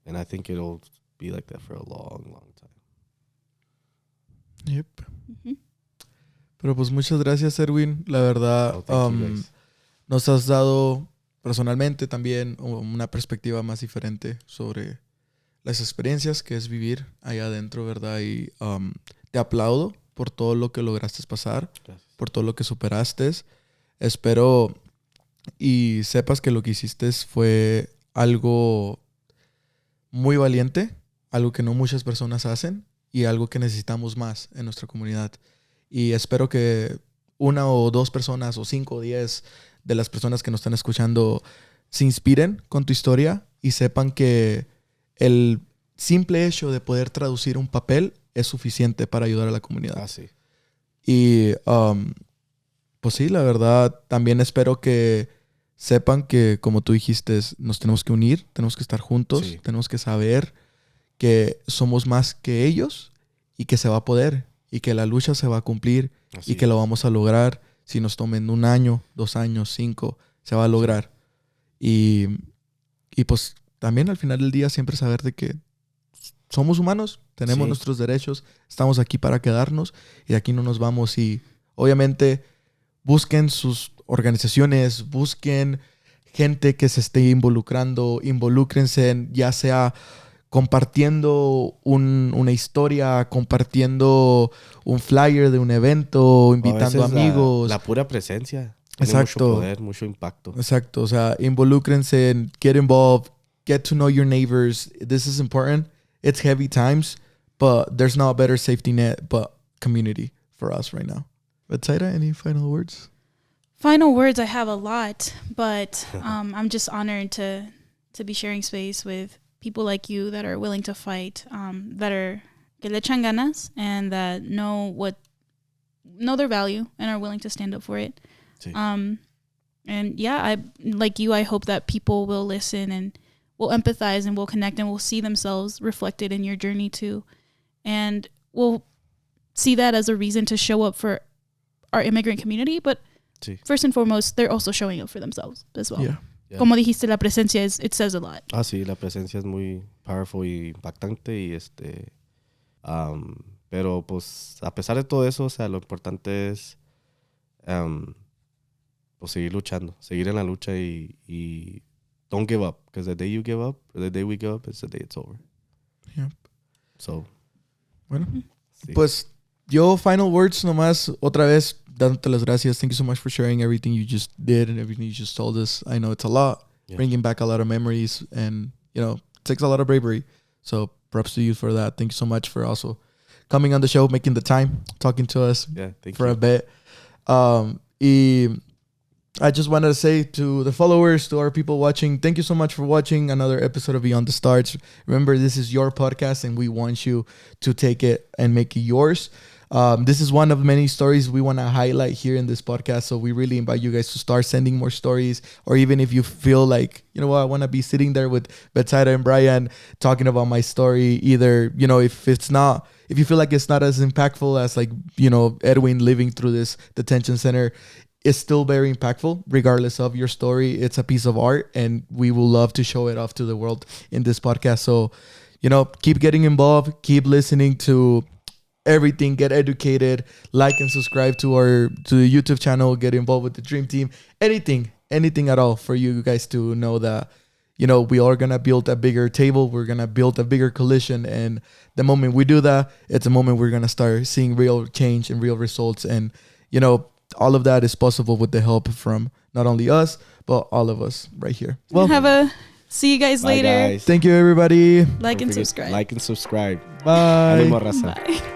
And I think it'll be like that for a long, long time. Yep. Mm-hmm. Pero pues muchas gracias, Edwin. La verdad, nos has dado personalmente también una perspectiva más diferente sobre las experiencias que es vivir allá adentro, ¿verdad? Y te aplaudo por todo lo que lograste pasar, gracias, por todo lo que superaste. Espero y sepas que lo que hiciste fue algo muy valiente, algo que no muchas personas hacen y algo que necesitamos más en nuestra comunidad. Y espero que 1 o 2 personas o 5 o 10 de las personas que nos están escuchando se inspiren con tu historia y sepan que el simple hecho de poder traducir un papel es suficiente para ayudar a la comunidad. Sí. Y pues sí, la verdad, también espero que sepan que, como tú dijiste, nos tenemos que unir, tenemos que estar juntos, sí, tenemos que saber que somos más que ellos y que se va a poder. y que la lucha se va a cumplir Así y que lo es. vamos a lograr. Si nos tomen 1 año, 2 años, 5, se va a lograr. Y pues también al final del día siempre saber de que somos humanos, tenemos Sí. nuestros derechos, estamos aquí para quedarnos y de aquí no nos vamos. Y obviamente busquen sus organizaciones, busquen gente que se esté involucrando, involúcrense en, ya sea compartiendo una historia, compartiendo un flyer de un evento, A invitando veces amigos. la pura presencia tiene Exacto. mucho poder, mucho impacto. Exacto, o sea, involúcrense en, get involved, get to know your neighbors. This is important. It's heavy times, but there's no better safety net but community for us right now. Betzaira, any final words? Final words, I have a lot, but I'm just honored to be sharing space with people like you that are willing to fight, that are que le echan ganas and that know their value and are willing to stand up for it. Sí. And yeah, I like you. I hope that people will listen and will empathize and will connect and will see themselves reflected in your journey too, and will see that as a reason to show up for our immigrant community. But Sí. first and foremost, they're also showing up for themselves as well. Yeah. Yeah. Como dijiste, la presencia it says a lot. Sí, la presencia es muy powerful y impactante y pero pues a pesar de todo eso, o sea, lo importante es pues seguir luchando, seguir en la lucha y don't give up, because the day you give up, or the day we give up, is the day it's over. Yeah. So, Bueno, sí. pues yo final words nomás otra vez dándote las gracias. Thank you so much for sharing everything you just did and everything you just told us. I know it's a lot, Yeah. bringing back a lot of memories, and you know, it takes a lot of bravery. So props to you for that. Thank you so much for also coming on the show, making the time, talking to us Yeah, thank for you. a bit. Y I just wanted to say to the followers, to our people watching, thank you so much for watching another episode of Beyond the Stars. Remember, this is your podcast, and we want you to take it and make it yours. This is one of many stories we want to highlight here in this podcast. So we really invite you guys to start sending more stories, or even if you feel like, you know what, I want to be sitting there with Betzaira and Bryan talking about my story. Either, you know, if you feel like it's not as impactful as, like, you know, Edwin living through this detention center, it's still very impactful regardless of your story. It's a piece of art, and we will love to show it off to the world in this podcast. So, you know, keep getting involved, keep listening to everything, get educated, like and subscribe to the YouTube channel, get involved with the Dream Team, anything at all for you guys to know that, you know, we are going to build a bigger table. We're going to build a bigger coalition. And the moment we do that, it's a moment we're going to start seeing real change and real results. And, you know, all of that is possible with the help from not only us, but all of us right here. Well, See you guys Bye, later. guys. thank you, everybody. Like Don't and forget, subscribe. Like and subscribe. Bye. Ánimo, raza. Bye.